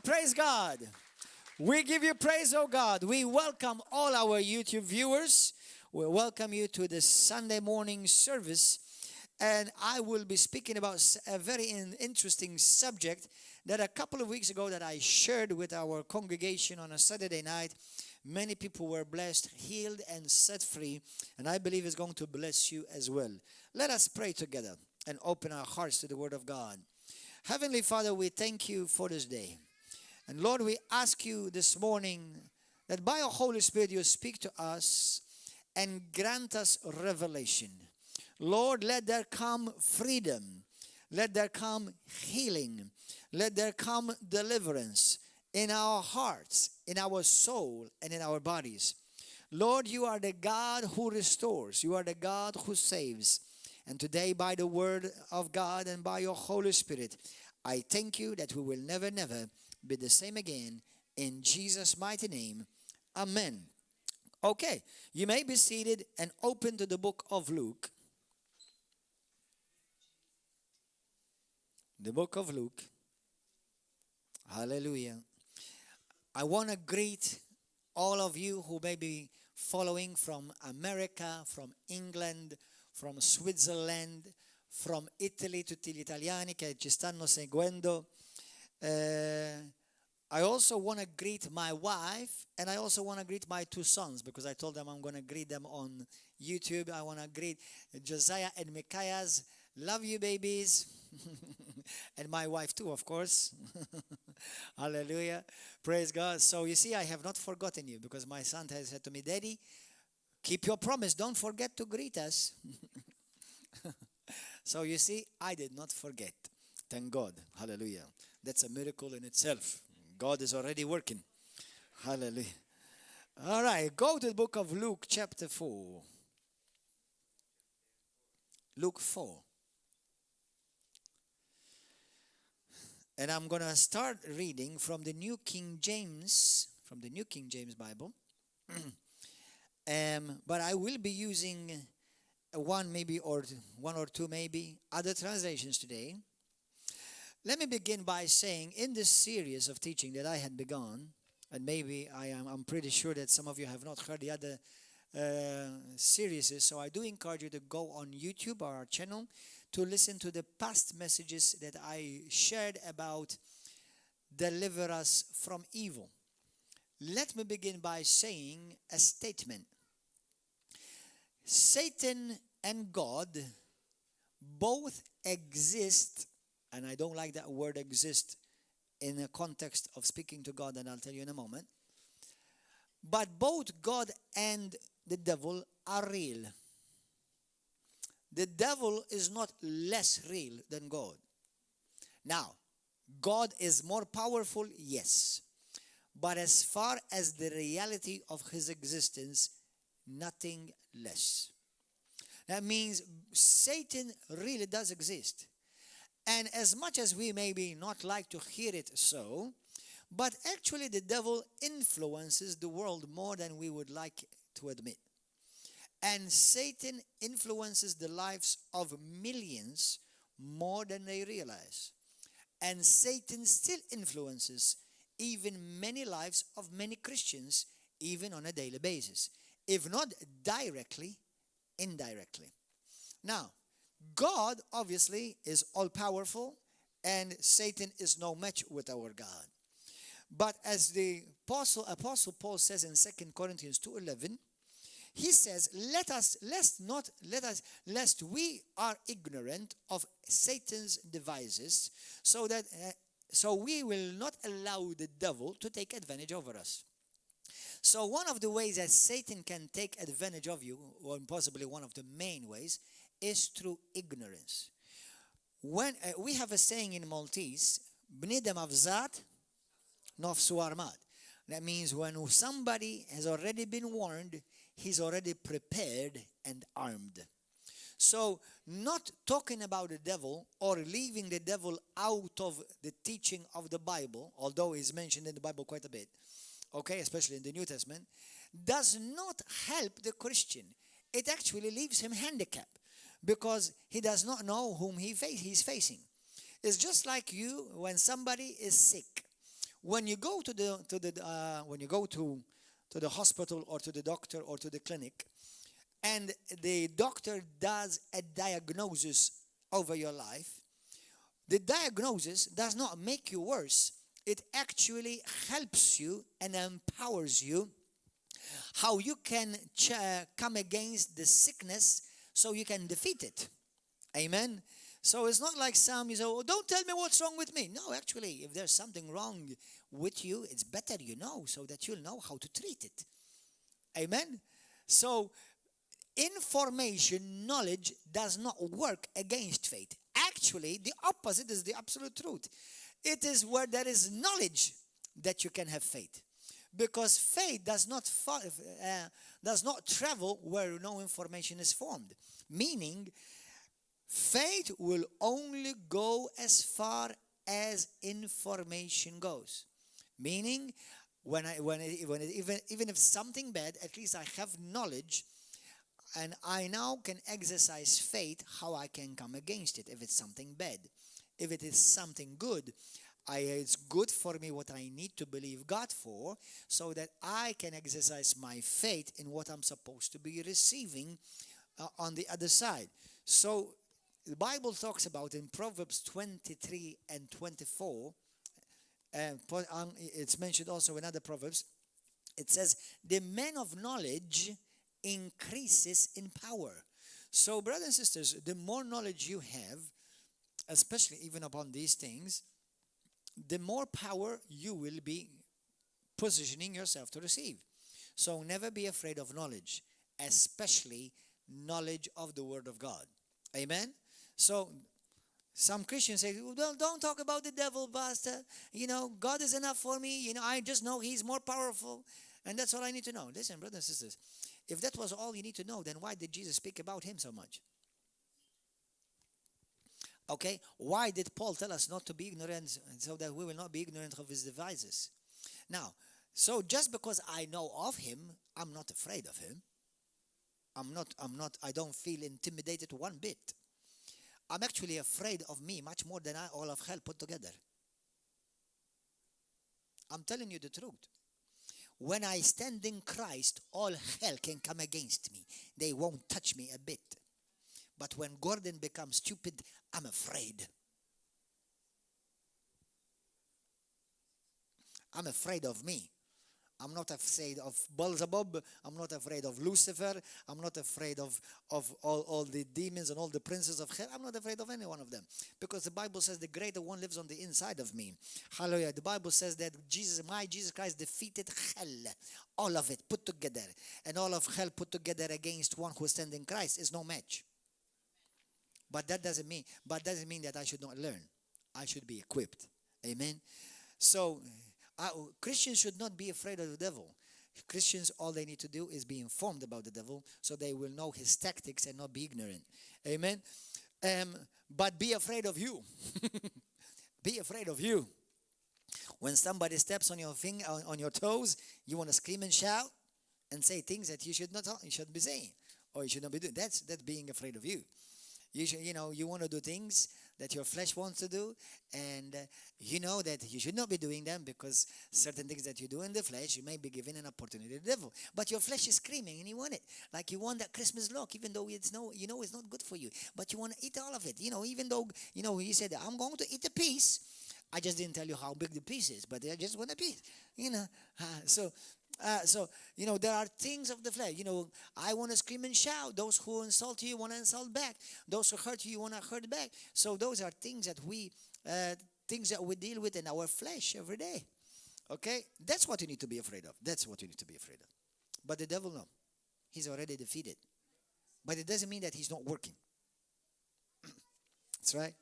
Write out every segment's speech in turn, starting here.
praise God. We give you praise, oh God. We welcome all our YouTube viewers. We welcome you to the Sunday morning service. And I will be speaking about a very interesting subject that a couple of weeks ago that I shared with our congregation on a Saturday night. Many people were blessed, healed, and set free. And I believe it's going to bless you as well. Let us pray together and open our hearts to the Word of God. Heavenly Father, we thank you for this day. And Lord, we ask you this morning that by your Holy Spirit you speak to us and grant us revelation. Lord, let there come freedom. Let there come healing. Let there come deliverance in our hearts, in our soul, and in our bodies. Lord, you are the God who restores. You are the God who saves. And today, by the word of God and by your Holy Spirit, I thank you that we will never be the same again. In Jesus' mighty name, amen. Okay, you may be seated and open to the book of Luke. The book of Luke. Hallelujah. I want to greet all of you who may be following from America, from England, from Switzerland, from Italy, tutti gli italiani che ci stanno seguendo. I also want to greet my wife, and I also want to greet my two sons, because I told them I'm going to greet them on YouTube. I want to greet Josiah and Micaiah's. Love you, babies. And my wife too, of course. Hallelujah. Praise God. So you see, I have not forgotten you, because my son has said to me, Daddy, keep your promise. Don't forget to greet us. So you see, I did not forget. Thank God. Hallelujah. That's a miracle in itself. God is already working. Hallelujah. All right. Go to the book of Luke chapter 4. Luke 4. And I'm going to start reading from the New King James, Bible. But I will be using one or two other translations today. Let me begin by saying, in this series of teaching that I had begun, and maybe I'm pretty sure that some of you have not heard the other series, so I do encourage you to go on YouTube, our channel, to listen to the past messages that I shared about deliver us from evil. Let me begin by saying a statement. Satan and God both exist, and I don't like that word exist in the context of speaking to God, and I'll tell you in a moment. But both God and the devil are real. The devil is not less real than God. Now, God is more powerful, yes. But as far as the reality of his existence, nothing less. That means Satan really does exist. And as much as we maybe not like to hear it so, but actually the devil influences the world more than we would like to admit. And Satan influences the lives of millions more than they realize. And Satan still influences even many lives of many Christians, even on a daily basis. If not directly, indirectly. Now, God obviously is all-powerful, and Satan is no match with our God. But as the Apostle Paul says in 2 Corinthians 2:11, he says, lest we are ignorant of Satan's devices, so we will not allow the devil to take advantage over us. So one of the ways that Satan can take advantage of you, or possibly one of the main ways, is through ignorance. When we have a saying in Maltese, "Bnidem avzat, nofsu armad." That means when somebody has already been warned, he's already prepared and armed. So not talking about the devil or leaving the devil out of the teaching of the Bible, although he's mentioned in the Bible quite a bit, okay, especially in the New Testament, does not help the Christian. It actually leaves him handicapped because he does not know whom he's facing. It's just like you when somebody is sick. when you go to the hospital or to the doctor or to the clinic, and the doctor does a diagnosis over your life, the diagnosis does not make you worse. It actually helps you and empowers you how you can come against the sickness so you can defeat it. Amen. So it's not like some, you say, oh, don't tell me what's wrong with me. No, actually, if there's something wrong with you, it's better you know, so that you'll know how to treat it. Amen. So information, knowledge does not work against faith. Actually, the opposite is the absolute truth. It is where there is knowledge that you can have faith. Because faith does not travel where no information is formed. Meaning, faith will only go as far as information goes. Meaning, even if something bad, at least I have knowledge, and I now can exercise faith how I can come against it if it's something bad. If it is something good, it's good for me what I need to believe God for, so that I can exercise my faith in what I'm supposed to be receiving on the other side. So the Bible talks about in Proverbs 23 and 24, it's mentioned also in other Proverbs, it says, the man of knowledge increases in power. So, brothers and sisters, the more knowledge you have, especially even upon these things, the more power you will be positioning yourself to receive. So never be afraid of knowledge, especially knowledge of the Word of God. Amen? So some Christians say, well, don't talk about the devil, Pastor. God is enough for me. I just know He's more powerful. And that's all I need to know. Listen, brothers and sisters, if that was all you need to know, then why did Jesus speak about Him so much? Okay, why did Paul tell us not to be ignorant, so that we will not be ignorant of His devices? Now, so just because I know of Him, I'm not afraid of Him. I don't feel intimidated one bit. I'm actually afraid of me much more than all of hell put together. I'm telling you the truth. When I stand in Christ, all hell can come against me. They won't touch me a bit. But when Gordon becomes stupid, I'm afraid. I'm afraid of me. I'm not afraid of Beelzebub. I'm not afraid of Lucifer. I'm not afraid of all the demons and all the princes of hell. I'm not afraid of any one of them. Because the Bible says the greater one lives on the inside of me. Hallelujah. The Bible says that Jesus Christ defeated hell. All of it put together. And all of hell put together against one who stands in Christ is no match. But that doesn't mean that I should not learn. I should be equipped. Amen. So Christians should not be afraid of the devil. Christians, all they need to do is be informed about the devil, so they will know his tactics and not be ignorant. Amen. But be afraid of you. Be afraid of you. When somebody steps on your finger, on your toes, you want to scream and shout and say things that you shouldn't be saying, or you should not be doing. That's being afraid of you. You want to do things that your flesh wants to do, and you know that you should not be doing them, because certain things that you do in the flesh, you may be given an opportunity to the devil. But your flesh is screaming and you want it. Like you want that Christmas look, even though it's not good for you. But you want to eat all of it. Even though, you said, I'm going to eat a piece. I just didn't tell you how big the piece is, but I just want a piece. So there are things of the flesh. I want to scream and shout. Those who insult you want to insult back. Those who hurt you want to hurt back. So those are things that we deal with in our flesh every day. Okay? That's what you need to be afraid of. That's what you need to be afraid of. But the devil, no. He's already defeated. But it doesn't mean that he's not working. That's right.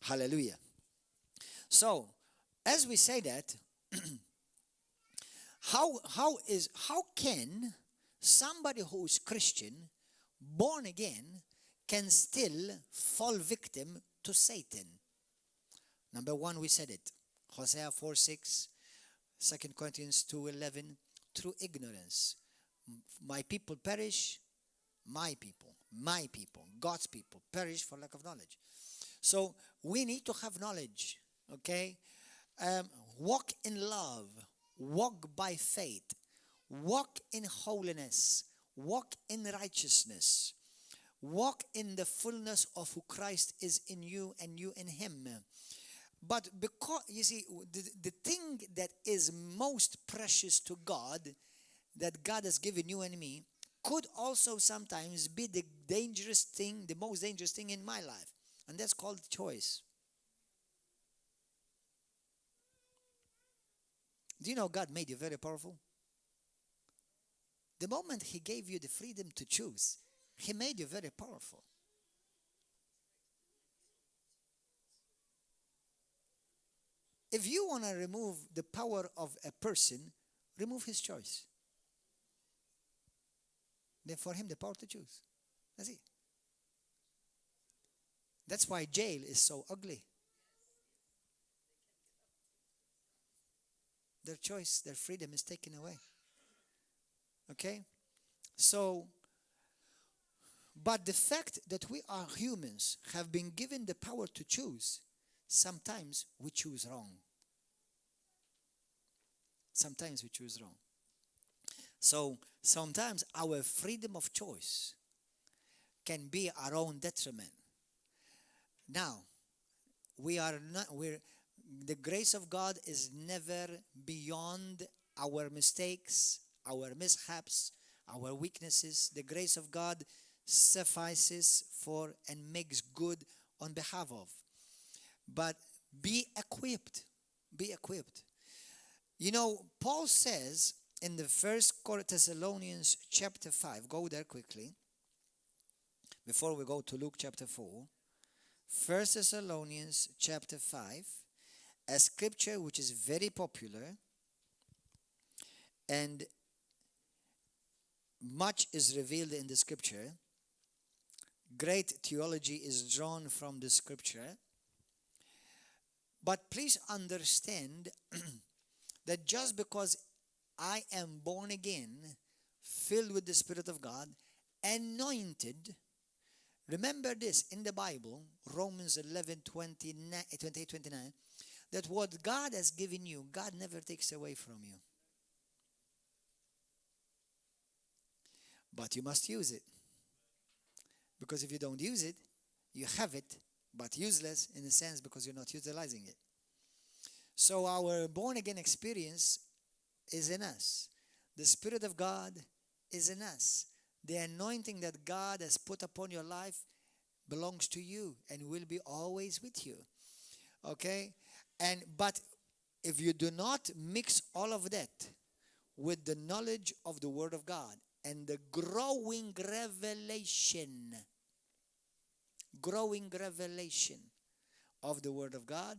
Hallelujah. So, as we say that, how can somebody who is Christian, born again, can still fall victim to Satan? Number one, we said it. Hosea 4:6, 2 Corinthians 2:11, through ignorance. My people perish, my people, God's people perish for lack of knowledge. So we need to have knowledge, okay? walk in love, walk by faith, walk in holiness, walk in righteousness, walk in the fullness of who Christ is in you and you in him. But because, you see, the thing that is most precious to God, that God has given you and me, could also sometimes be the dangerous thing, the most dangerous thing in my life. And that's called choice. Do you know God made you very powerful? The moment he gave you the freedom to choose, he made you very powerful. If you want to remove the power of a person, remove his choice. Then for him the power to choose. That's it. That's why jail is so ugly. Their choice, their freedom is taken away. Okay? So, but the fact that we are humans, have been given the power to choose, sometimes we choose wrong. Sometimes we choose wrong. So sometimes our freedom of choice can be our own detriment. Now, the grace of God is never beyond our mistakes, our mishaps, our weaknesses. The grace of God suffices for and makes good on behalf of. But be equipped. Be equipped. You know, Paul says in the 1 Thessalonians chapter 5, go there quickly, before we go to Luke chapter 4. 1 Thessalonians chapter 5, a scripture which is very popular, and much is revealed in the scripture. Great theology is drawn from the scripture. But please understand that just because I am born again, filled with the Spirit of God, anointed, remember this in the Bible, Romans 11:28-29, that what God has given you, God never takes away from you. But you must use it. Because if you don't use it, you have it, but useless in a sense because you're not utilizing it. So our born-again experience is in us. The Spirit of God is in us. The anointing that God has put upon your life belongs to you and will be always with you. Okay? But if you do not mix all of that with the knowledge of the Word of God and the growing revelation of the Word of God,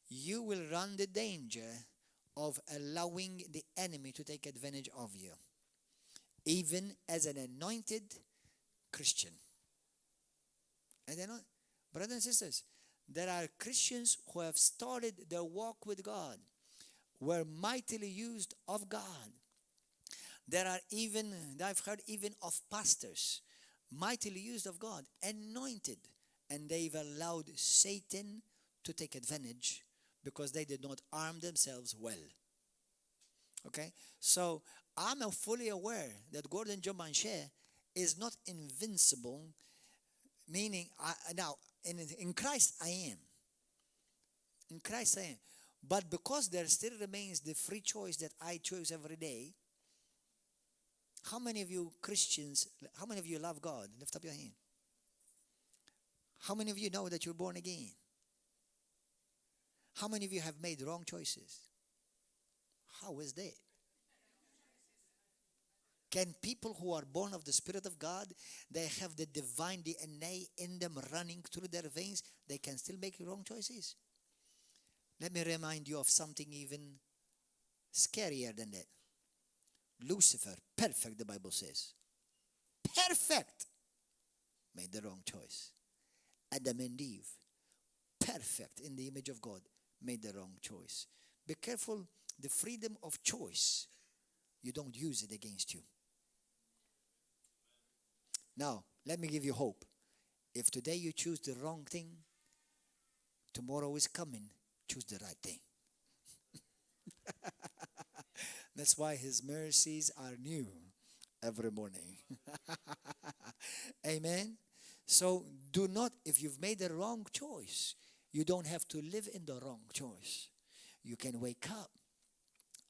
you will run the danger of allowing the enemy to take advantage of you, even as an anointed Christian. And then, brothers and sisters, there are Christians who have started their walk with God, were mightily used of God. I've heard even of pastors, mightily used of God, anointed, and they've allowed Satan to take advantage because they did not arm themselves well. Okay? So I'm fully aware that Gordon Joe Manchè is not invincible, meaning, in Christ I am. In Christ I am. But because there still remains the free choice that I choose every day, how many of you Christians, how many of you love God? Lift up your hand. How many of you know that you're born again? How many of you have made wrong choices? How is that? Can people who are born of the Spirit of God, they have the divine DNA in them running through their veins, they can still make wrong choices? Let me remind you of something even scarier than that. Lucifer, perfect, the Bible says. Perfect. Made the wrong choice. Adam and Eve, perfect in the image of God, made the wrong choice. Be careful, the freedom of choice, you don't use it against you. Now, let me give you hope. If today you choose the wrong thing, tomorrow is coming, choose the right thing. That's why his mercies are new every morning. Amen. So do not, if you've made the wrong choice, you don't have to live in the wrong choice. You can wake up.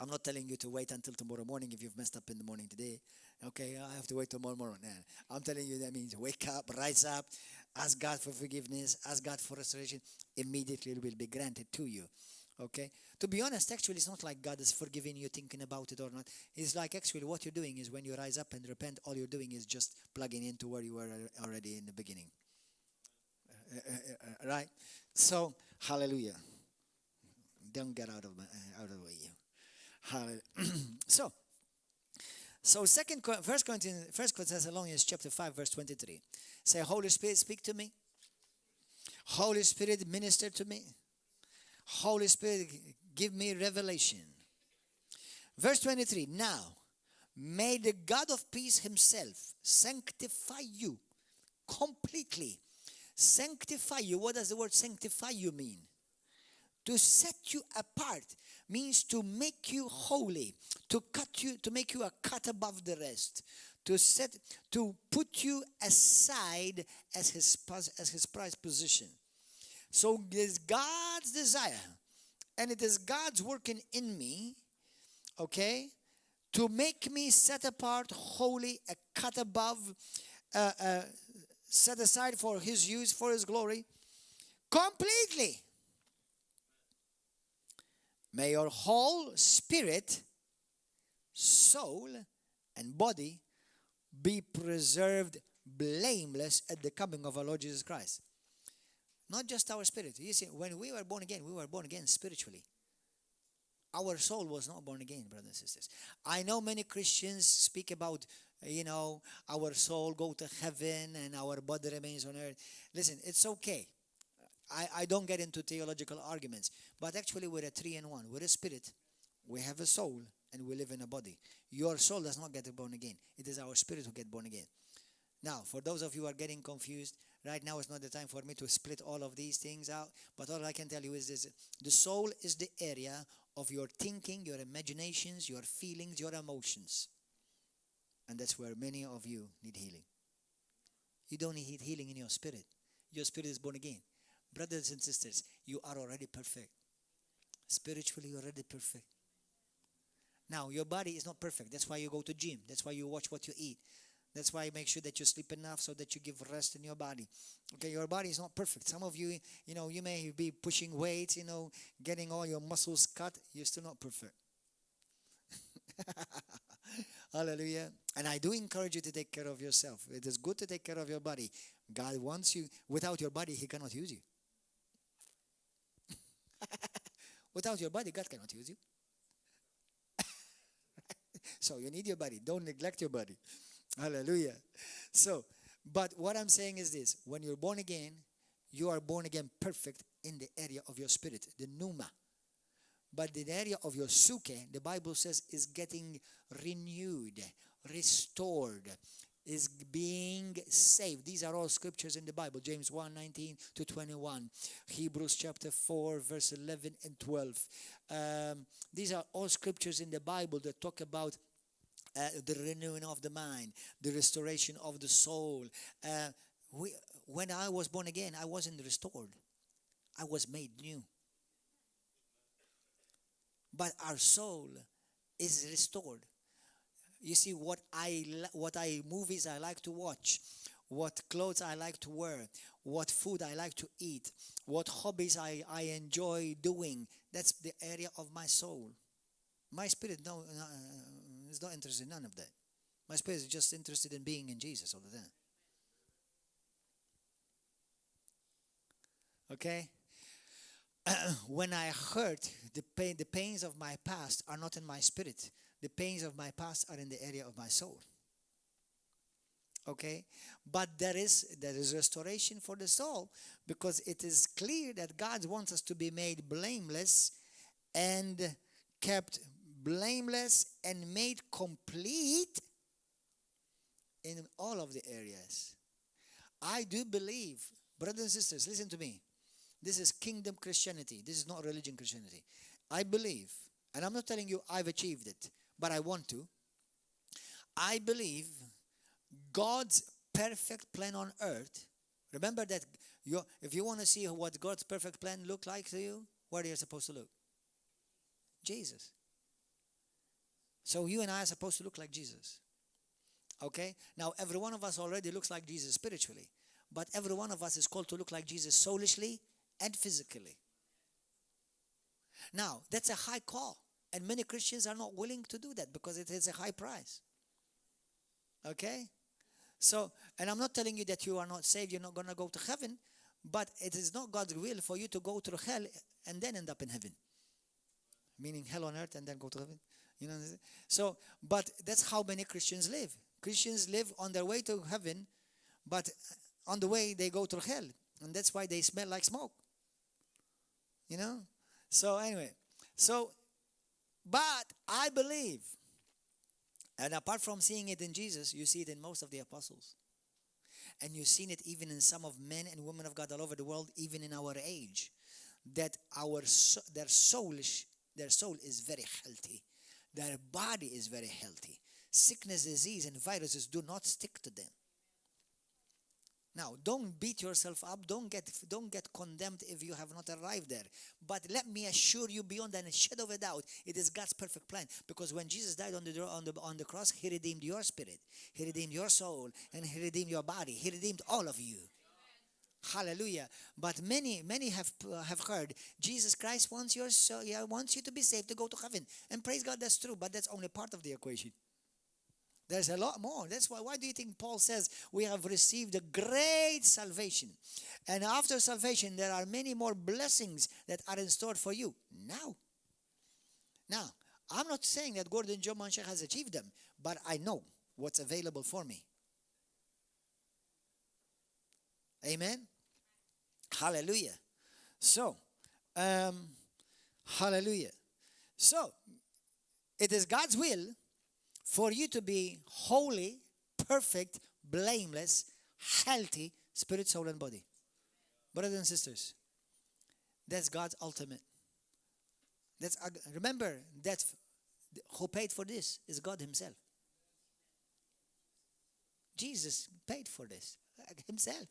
I'm not telling you to wait until tomorrow morning if you've messed up in the morning today. Okay, I have to wait tomorrow morning. I'm telling you that means wake up, rise up, ask God for forgiveness, ask God for restoration. Immediately it will be granted to you. Okay? To be honest, actually, it's not like God is forgiving you, thinking about it or not. It's like actually what you're doing is when you rise up and repent, all you're doing is just plugging into where you were already in the beginning. Right? So, hallelujah. Don't get out of the way. So First Thessalonians chapter 5 verse 23. Say, Holy Spirit, speak to me. Holy Spirit, minister to me. Holy Spirit, give me revelation. Verse 23. Now, may the God of peace himself sanctify you completely. Sanctify you. What does the word sanctify you mean? To set you apart means to make you holy, to make you a cut above the rest, to put you aside as his prized position. So it is God's desire, and it is God's working in me, okay, to make me set apart, holy, a cut above, set aside for his use, for his glory, completely. May your whole spirit, soul, and body be preserved blameless at the coming of our Lord Jesus Christ. Not just our spirit. You see, when we were born again spiritually. Our soul was not born again, brothers and sisters. I know many Christians speak about, our soul go to heaven and our body remains on earth. Listen, it's okay. I don't get into theological arguments, but actually we're a three-in-one. We're a spirit, we have a soul, and we live in a body. Your soul does not get born again. It is our spirit who get born again. Now, for those of you who are getting confused, right now is not the time for me to split all of these things out, but all I can tell you is this. The soul is the area of your thinking, your imaginations, your feelings, your emotions. And that's where many of you need healing. You don't need healing in your spirit. Your spirit is born again. Brothers and sisters, you are already perfect. Spiritually, you're already perfect. Now, your body is not perfect. That's why you go to gym. That's why you watch what you eat. That's why you make sure that you sleep enough so that you give rest in your body. Okay, your body is not perfect. Some of you, you may be pushing weights, getting all your muscles cut. You're still not perfect. Hallelujah. And I do encourage you to take care of yourself. It is good to take care of your body. God wants you. Without your body, he cannot use you. Without your body, God cannot use you. So you need your body. Don't neglect your body. Hallelujah. So, but what I'm saying is this. When you're born again, you are born again perfect in the area of your spirit, the pneuma. But the area of your suke, the Bible says, is getting renewed, restored, is being saved. These are all scriptures in the Bible. James 1:19 to 21. Hebrews chapter 4, verse 11 and 12. These are all scriptures in the Bible that talk about the renewing of the mind, the restoration of the soul. When I was born again, I wasn't restored. I was made new. But our soul is restored. You see, what movies I like to watch, what clothes I like to wear, what food I like to eat, what hobbies I enjoy doing, that's the area of my soul. My spirit is not interested in none of that. My spirit is just interested in being in Jesus all the time. Okay? When I hurt, the pains of my past are not in my spirit. The pains of my past are in the area of my soul. Okay? But there is restoration for the soul, because it is clear that God wants us to be made blameless and kept blameless and made complete in all of the areas. I do believe, brothers and sisters, listen to me. This is kingdom Christianity. This is not religion Christianity. I believe, and I'm not telling you I've achieved it, but I want to. I believe God's perfect plan on earth. Remember that if you want to see what God's perfect plan look like to you, where are you supposed to look? Jesus. So you and I are supposed to look like Jesus. Okay? Now, every one of us already looks like Jesus spiritually. But every one of us is called to look like Jesus soulishly and physically. Now, that's a high call. And many Christians are not willing to do that because it is a high price. Okay? So, and I'm not telling you that you are not saved, you're not going to go to heaven. But it is not God's will for you to go through hell and then end up in heaven. Meaning hell on earth and then go to heaven. You know. So, but that's how many Christians live. Christians live on their way to heaven, but on the way they go through hell. And that's why they smell like smoke. You know? So anyway. But I believe, and apart from seeing it in Jesus, you see it in most of the apostles. And you've seen it even in some of men and women of God all over the world, even in our age, that their soul is very healthy. Their body is very healthy. Sickness, disease, and viruses do not stick to them. Now, don't beat yourself up. Don't get condemned if you have not arrived there. But let me assure you, beyond a shadow of a doubt, it is God's perfect plan. Because when Jesus died on the cross, He redeemed your spirit, He redeemed your soul, and He redeemed your body. He redeemed all of you. Hallelujah. But many have heard Jesus Christ wants you to be saved to go to heaven. And praise God, that's true. But that's only part of the equation. There's a lot more. That's why do you think Paul says we have received a great salvation? And after salvation, there are many more blessings that are in store for you now. Now, I'm not saying that Gordon Joe Manchè has achieved them, but I know what's available for me. Amen? Hallelujah. So, hallelujah. So, it is God's will for you to be holy, perfect, blameless, healthy, spirit, soul, and body. Brothers and sisters, that's God's ultimate. Remember, who paid for this is God Himself. Jesus paid for this Himself.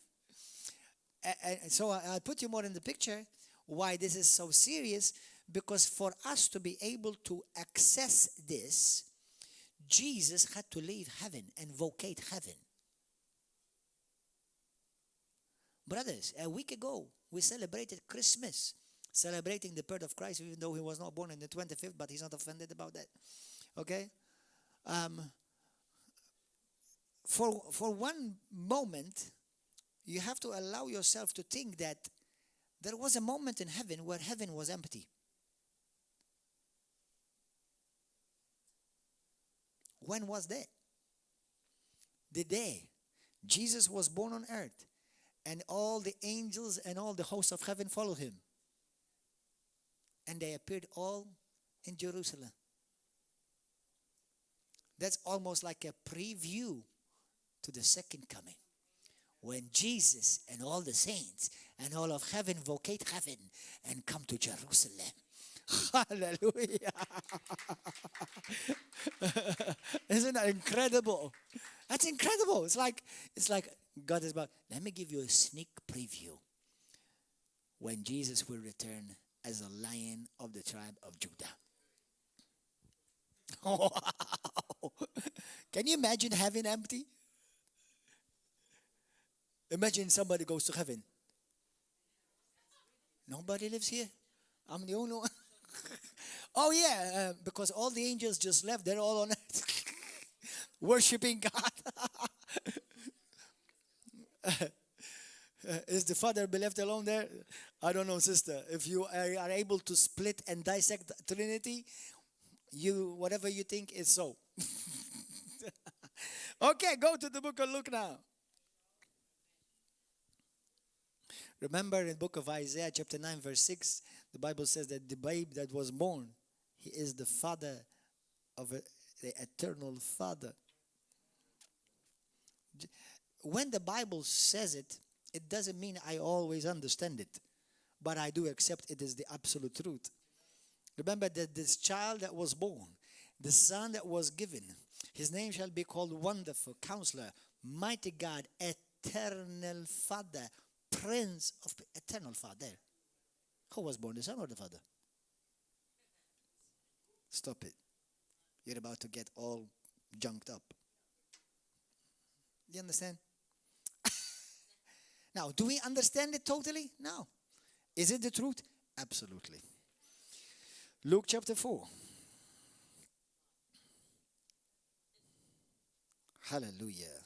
And so I'll put you more in the picture why this is so serious, because for us to be able to access this, Jesus had to leave heaven and vacate heaven. Brothers, a week ago, we celebrated Christmas, celebrating the birth of Christ, even though He was not born on the 25th, but He's not offended about that. Okay? For one moment, you have to allow yourself to think that there was a moment in heaven where heaven was empty. When was that? The day Jesus was born on earth, and all the angels and all the hosts of heaven followed Him. And they appeared all in Jerusalem. That's almost like a preview to the second coming, when Jesus and all the saints and all of heaven vacate heaven and come to Jerusalem. Hallelujah. Isn't that incredible? That's incredible. It's like God is about, let me give you a sneak preview when Jesus will return as a Lion of the tribe of Judah. Wow. Can you imagine heaven empty? Imagine somebody goes to heaven. Nobody lives here. I'm the only one. Oh yeah, because all the angels just left. They're all on earth worshiping God. Is the Father be left alone there? I don't know, sister. If you are able to split and dissect the Trinity, whatever you think is so. Okay, go to the book of Luke now. Remember in the book of Isaiah chapter 9 verse 6, the Bible says that the babe that was born, He is the Father of the eternal Father. When the Bible says it, it doesn't mean I always understand it, but I do accept it is the absolute truth. Remember that this child that was born, the Son that was given. His name shall be called Wonderful Counselor, Mighty God, Eternal Father, Prince of Eternal Father. Who was born, the Son or the Father? Stop it. You're about to get all junked up. You understand? Now, do we understand it totally? No. Is it the truth? Absolutely. Luke chapter 4. Hallelujah.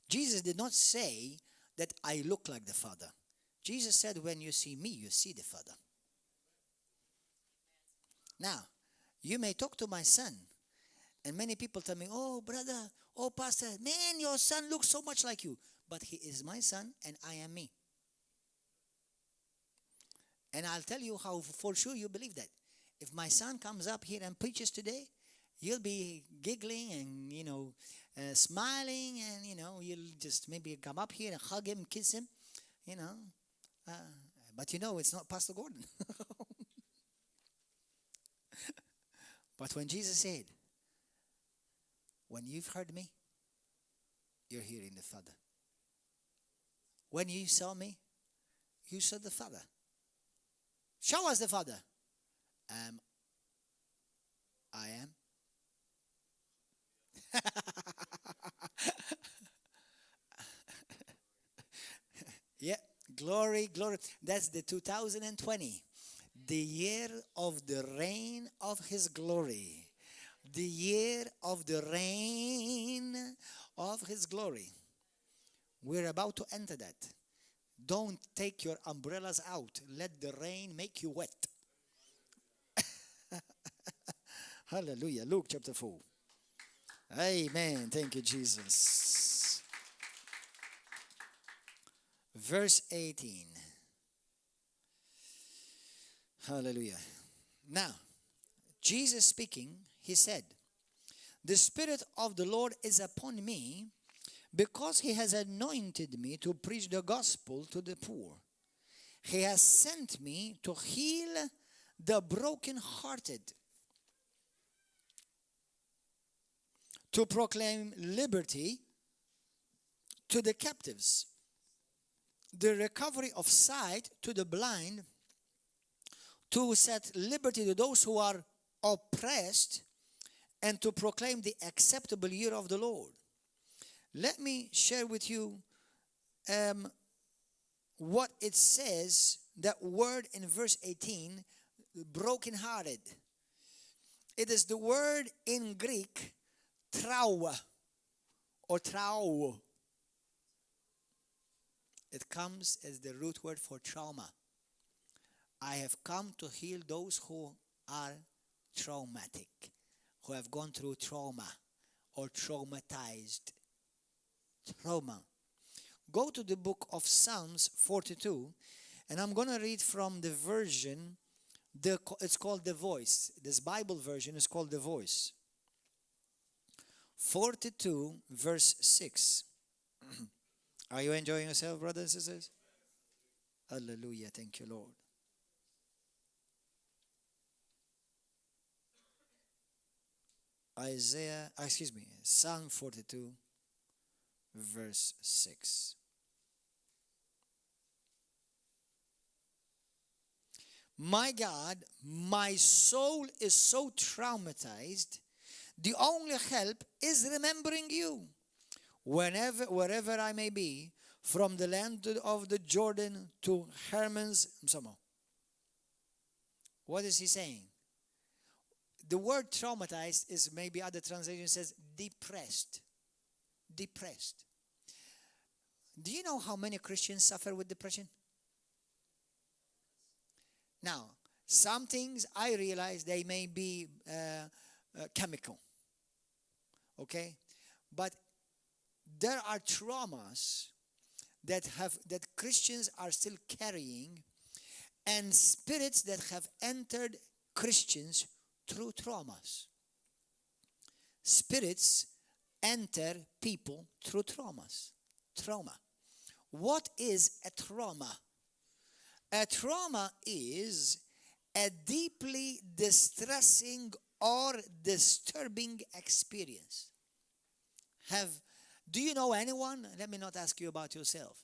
Jesus did not say that I look like the Father. Jesus said, when you see me, you see the Father. Now, you may talk to my son, and many people tell me, oh, brother, oh, pastor, man, your son looks so much like you. But he is my son, and I am me. And I'll tell you how for sure you believe that. If my son comes up here and preaches today, you'll be giggling and, smiling, and, you'll just maybe come up here and hug him, kiss him, But it's not Pastor Gordon. But when Jesus said, when you've heard me, you're hearing the Father. When you saw me, you saw the Father. Show us the Father. I am. Yeah, glory, glory. That's the 2020. The year of the reign of His glory. The year of the reign of His glory. We're about to enter that. Don't take your umbrellas out. Let the rain make you wet. Hallelujah. Luke chapter 4. Amen. Thank you, Jesus. Verse 18. Hallelujah. Now, Jesus speaking, He said, the Spirit of the Lord is upon me, because He has anointed me to preach the gospel to the poor. He has sent me to heal the brokenhearted, to proclaim liberty to the captives, the recovery of sight to the blind, to set liberty to those who are oppressed, and to proclaim the acceptable year of the Lord. Let me share with you what it says, that word in verse 18, brokenhearted. It is the word in Greek, trauma or trau. It comes as the root word for trauma. I have come to heal those who are traumatic, who have gone through trauma or traumatized. Trauma. Go to the book of Psalms 42, and I'm going to read from the version, it's called The Voice. This Bible version is called The Voice. 42 verse 6. Are you enjoying yourself, brothers and sisters? Hallelujah. Thank you, Lord. Psalm 42 verse 6. My God, my soul is so traumatized. The only help is remembering you. Wherever I may be, from the land of the Jordan to Hermon's. What is he saying? The word traumatized is, maybe other translation says depressed. Depressed. Do you know how many Christians suffer with depression? Now, some things I realize they may be chemical. Okay? But there are traumas that Christians are still carrying, and spirits that have entered Christians through traumas. Spirits enter people through traumas. Trauma. What is a trauma? A trauma is a deeply distressing or disturbing experience. Do you know anyone? Let me not ask you about yourself.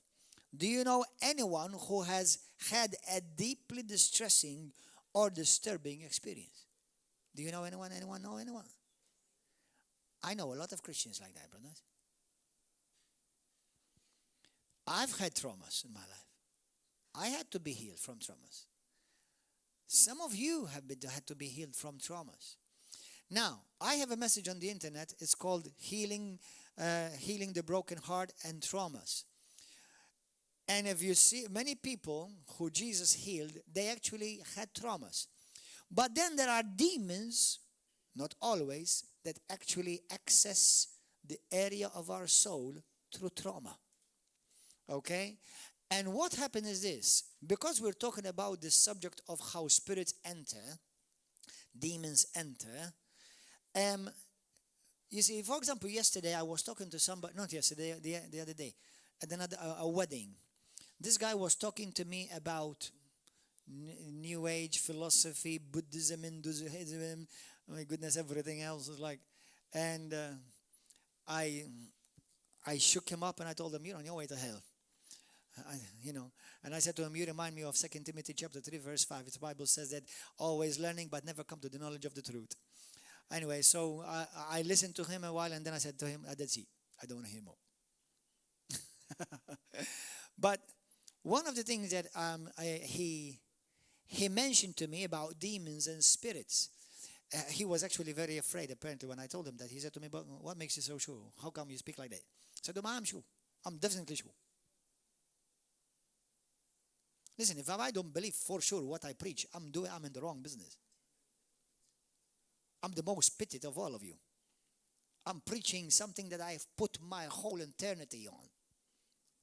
Do you know anyone who has had a deeply distressing or disturbing experience? Do you know anyone? Anyone know anyone? I know a lot of Christians like that, brothers. I've had traumas in my life. I had to be healed from traumas. Some of you have had to be healed from traumas. Now, I have a message on the internet. It's called Healing the Broken Heart and Traumas. And if you see many people who Jesus healed, they actually had traumas. But then there are demons, not always, that actually access the area of our soul through trauma. Okay? And what happened is this. Because we're talking about the subject of how spirits enter, demons enter. You see, for example, yesterday I was talking to somebody, not yesterday, the other day, at a wedding. This guy was talking to me about New Age philosophy, Buddhism, Hinduism, oh my goodness, everything else is like, and I shook him up and I told him, you're on your way to hell. And I said to him, you remind me of 2 Timothy chapter 3, verse 5. The Bible says that always learning but never come to the knowledge of the truth. Anyway, so I listened to him a while and then I said to him, that's it. I don't want to hear more. But one of the things that he mentioned to me about demons and spirits, he was actually very afraid, apparently, when I told him that. He said to me, but what makes you so sure? How come you speak like that? I said to him, I'm sure. I'm definitely sure. Listen, if I don't believe for sure what I preach, I'm in the wrong business. I'm the most pitied of all of you. I'm preaching something that I've put my whole eternity on.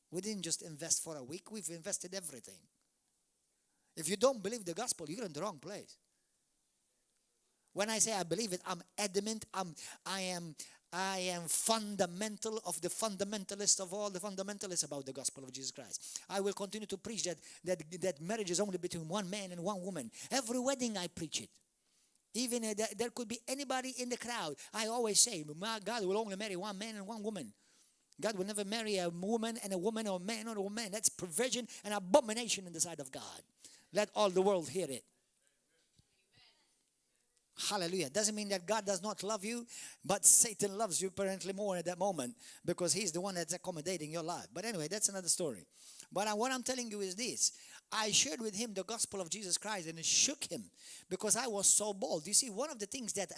We didn't just invest for a week, we've invested everything. If you don't believe the gospel, you're in the wrong place. When I say I believe it, I'm adamant, I am fundamental of the fundamentalist of all the fundamentalists about the gospel of Jesus Christ. I will continue to preach that marriage is only between one man and one woman. Every wedding I preach it. Even there could be anybody in the crowd. I always say, my God will only marry one man and one woman. God will never marry a woman and a woman or a man or a woman. That's perversion and abomination in the sight of God. Let all the world hear it. Hallelujah. Doesn't mean that God does not love you, but Satan loves you apparently more at that moment because he's the one that's accommodating your life. But anyway, that's another story. But what I'm telling you is this. I shared with him the gospel of Jesus Christ and it shook him because I was so bold. You see, one of the things that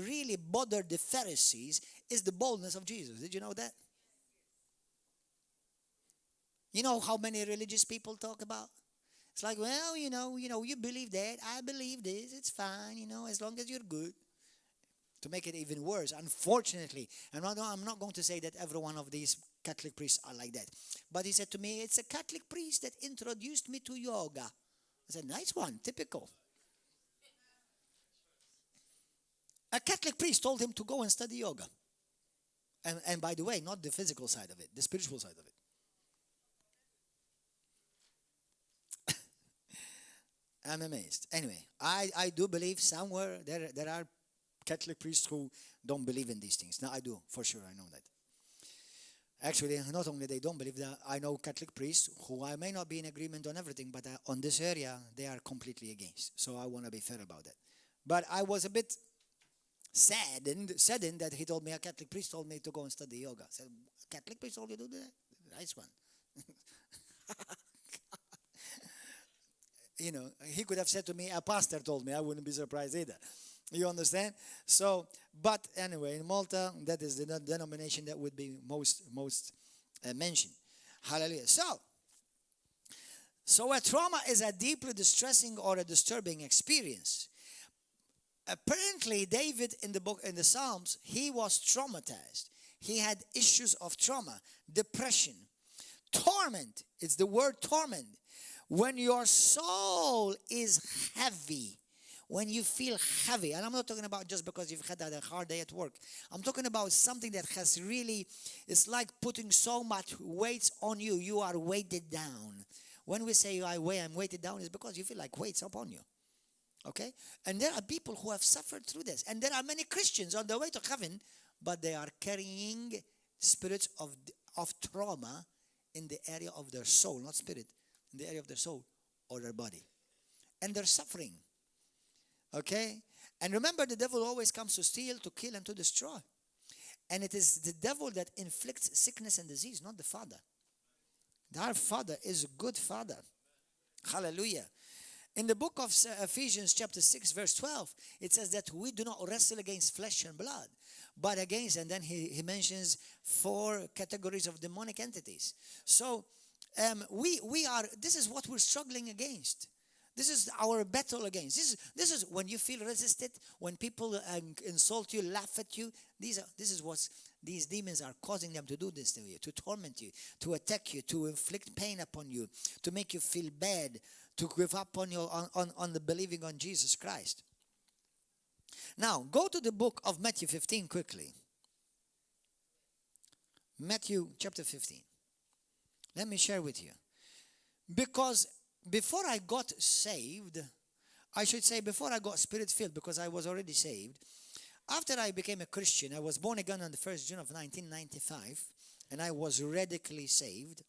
really bothered the Pharisees is the boldness of Jesus. Did you know that? You know how many religious people talk about? It's like, well, you believe that. I believe this. It's fine, as long as you're good. To make it even worse, unfortunately, I'm not going to say that every one of these Catholic priests are like that. But he said to me, it's a Catholic priest that introduced me to yoga. I said, nice one, typical. A Catholic priest told him to go and study yoga. And by the way, not the physical side of it, the spiritual side of it. I'm amazed. Anyway, I do believe somewhere there are Catholic priests who don't believe in these things. Now, I do, for sure, I know that. Actually, not only they don't believe that, I know Catholic priests who I may not be in agreement on everything, but on this area, they are completely against. So I want to be fair about that. But I was a bit saddened that he told me, a Catholic priest told me to go and study yoga. I said, Catholic priest told you to do that? Nice one. He could have said to me, a pastor told me. I wouldn't be surprised either. You understand? So, but anyway, in Malta, that is the denomination that would be most mentioned. Hallelujah. So a trauma is a deeply distressing or a disturbing experience. Apparently, David in the Psalms, he was traumatized. He had issues of trauma, depression, torment. It's the word torment. When your soul is heavy, when you feel heavy, and I'm not talking about just because you've had a hard day at work. I'm talking about something that has really, it's like putting so much weight on you. You are weighted down. When we say I'm weighted down, it's because you feel like weights upon you. Okay? And there are people who have suffered through this. And there are many Christians on their way to heaven, but they are carrying spirits of trauma in the area of their soul, not spirit, in the area of their soul or their body. And they're suffering. Okay? And remember, the devil always comes to steal, to kill, and to destroy. And it is the devil that inflicts sickness and disease, not the Father. Our Father is a good Father. Hallelujah. In the book of Ephesians chapter 6 verse 12, it says that we do not wrestle against flesh and blood, but against, and then he mentions 4 categories of demonic entities. So this is what we're struggling against. This is our battle against. This is when you feel resisted, when people insult you, laugh at you. This is what these demons are causing them to do this to you, to torment you, to attack you, to inflict pain upon you, to make you feel bad, to give up on the believing on Jesus Christ. Now, go to the book of Matthew 15 quickly. Matthew chapter 15. Let me share with you. Because before I got saved, I should say before I got spirit-filled, because I was already saved. After I became a Christian, I was born again on the 1st June of 1995, and I was radically saved.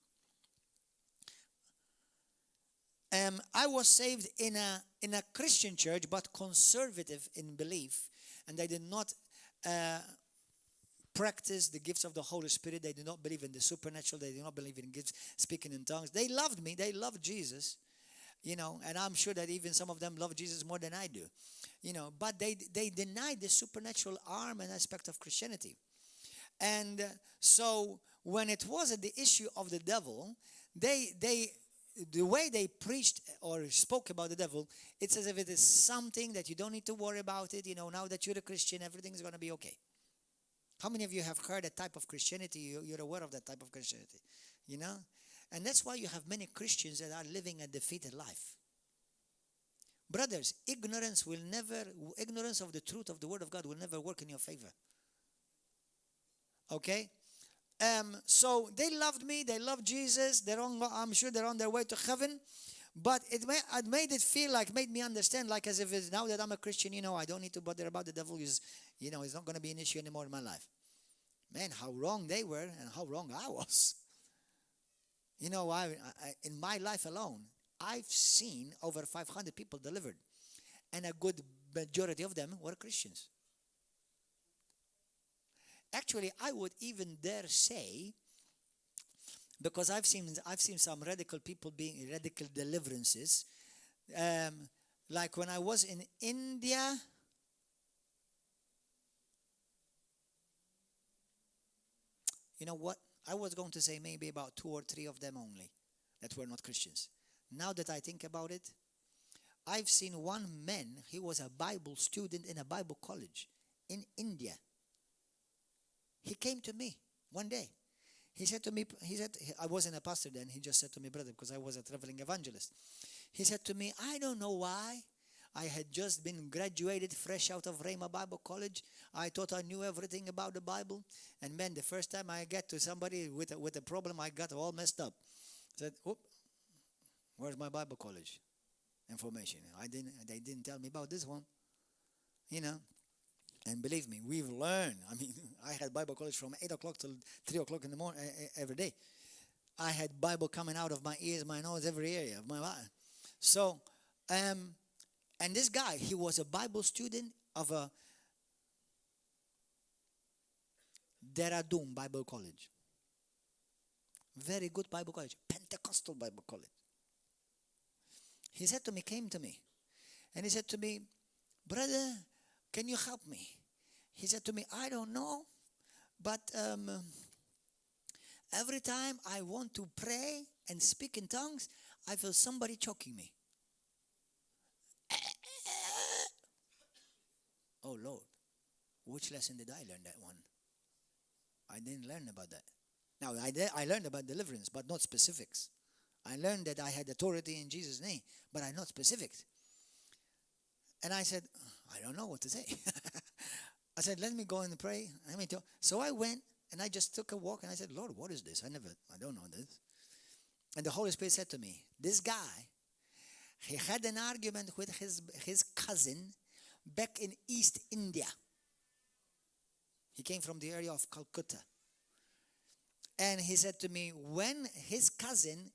I was saved in a Christian church, but conservative in belief, and they did not practice the gifts of the Holy Spirit. They did not believe in the supernatural. They did not believe in gifts, speaking in tongues. They loved me. They loved Jesus, and I'm sure that even some of them love Jesus more than I do, but they denied the supernatural arm and aspect of Christianity. And so when it was the issue of the devil, the way they preached or spoke about the devil, it's as if it is something that you don't need to worry about it. Now that you're a Christian, everything's going to be okay. How many of you have heard a type of Christianity? You're aware of that type of Christianity, And that's why you have many Christians that are living a defeated life. Brothers, ignorance of the truth of the Word of God will never work in your favor. Okay? So they loved me, they loved Jesus, I'm sure they're on their way to heaven, but it made me understand, like as if it's now that I'm a Christian, I don't need to bother about the devil, it's not going to be an issue anymore in my life. Man, how wrong they were and how wrong I was. In my life alone, I've seen over 500 people delivered, and a good majority of them were Christians. Actually, I would even dare say, because I've seen some radical people being radical deliverances. Like when I was in India, you know what? I was going to say maybe about 2 or 3 of them only that were not Christians. Now that I think about it, I've seen one man, he was a Bible student in a Bible college in India. He came to me one day. He said to me, I wasn't a pastor then, he just said to me, brother, because I was a traveling evangelist. He said to me, I don't know why. I had just been graduated fresh out of Rhema Bible College. I thought I knew everything about the Bible. And man, the first time I get to somebody with a problem, I got all messed up. I said, where's my Bible college information? They didn't tell me about this one. And believe me, we've learned. I had Bible college from 8 o'clock till 3 o'clock in the morning every day. I had Bible coming out of my ears, my nose, every area of my body. So, and this guy, he was a Bible student of a Dehradun Bible College. Very good Bible college, Pentecostal Bible college. He came to me, and he said to me, brother, can you help me? He said to me, I don't know, but every time I want to pray and speak in tongues, I feel somebody choking me. Oh Lord, which lesson did I learn that one? I didn't learn about that. Now, I learned about deliverance, but not specifics. I learned that I had authority in Jesus' name, but I'm not specifics. And I said, I don't know what to say. I said, let me go and pray. So I went, and I just took a walk, and I said, Lord, what is this? I don't know this. And the Holy Spirit said to me, this guy He had an argument with his cousin back in East India. He came from the area of Calcutta. And he said to me, when his cousin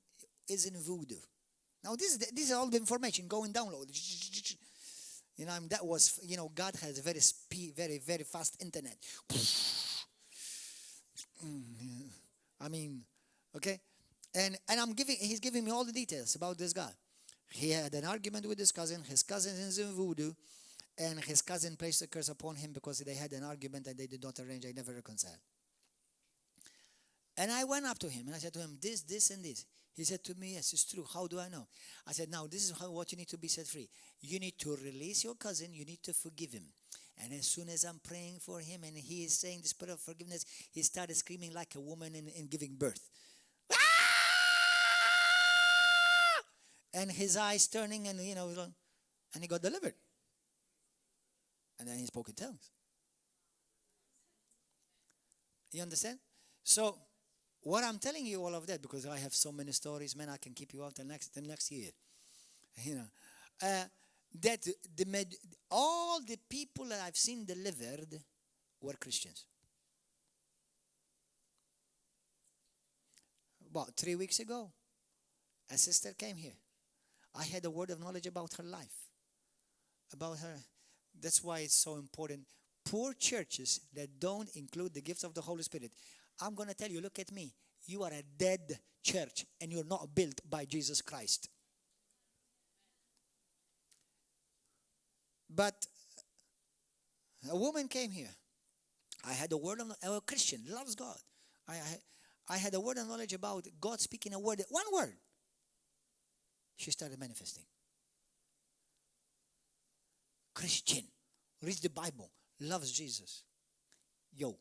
is in voodoo. Now this is all the information. Go and download. That was, God has very, very fast internet. Okay? And he's giving me all the details about this guy. He had an argument with his cousin is in voodoo, and his cousin placed a curse upon him because they had an argument and they did not arrange, they never reconciled. And I went up to him and I said to him, this and this. He said to me, yes, it's true. How do I know? I said, now this is what you need to be set free. You need to release your cousin, you need to forgive him. And as soon as I'm praying for him and he is saying the spirit of forgiveness, he started screaming like a woman in giving birth. And his eyes turning and he got delivered. And then he spoke in tongues. You understand? So what I'm telling you all of that, because I have so many stories, man, I can keep you out till next year. That all the people that I've seen delivered were Christians. About 3 weeks ago, a sister came here. I had a word of knowledge about her life, about her. That's why it's so important. Poor churches that don't include the gifts of the Holy Spirit. I'm going to tell you, look at me. You are a dead church and you're not built by Jesus Christ. But a woman came here. I had a word of knowledge. A Christian, loves God. I had a word of knowledge about God speaking a word, one word. She started manifesting. Christian, reads the Bible, loves Jesus. Yo.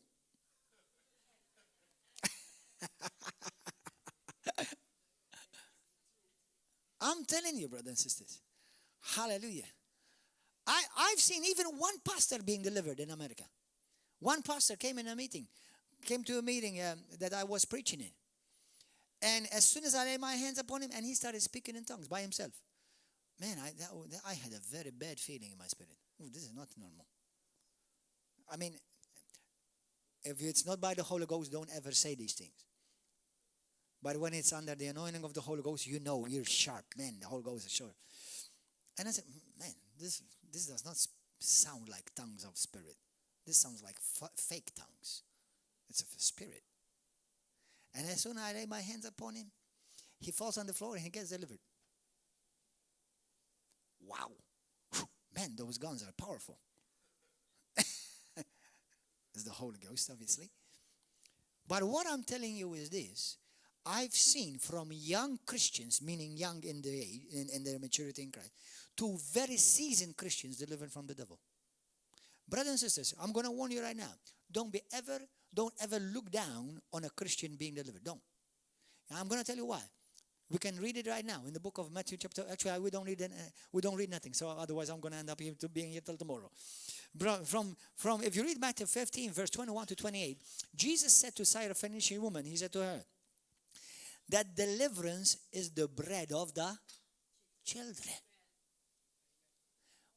I'm telling you, brothers and sisters. Hallelujah. I've seen even one pastor being delivered in America. One pastor came to a meeting that I was preaching in. And as soon as I laid my hands upon him, and he started speaking in tongues by himself. Man, I had a very bad feeling in my spirit. Oh, this is not normal. I mean, if it's not by the Holy Ghost, don't ever say these things. But when it's under the anointing of the Holy Ghost, you're sharp. Man, the Holy Ghost is sharp. And I said, man, this does not sound like tongues of spirit. This sounds like fake tongues. It's of a spirit. And as soon as I lay my hands upon him, he falls on the floor and he gets delivered. Wow. Man, those guns are powerful. It's the Holy Ghost, obviously. But what I'm telling you is this. I've seen from young Christians, meaning young in their age, in their maturity in Christ, to very seasoned Christians delivered from the devil. Brothers and sisters, I'm going to warn you right now. Don't ever look down on a Christian being delivered. Don't. And I'm going to tell you why. We can read it right now in the book of Matthew chapter. Actually, we don't read nothing. So otherwise, I'm going to end up being here till tomorrow. From if you read Matthew 15, verse 21 to 28, Jesus said to Syrophoenician woman, he said to her, that deliverance is the bread of the children.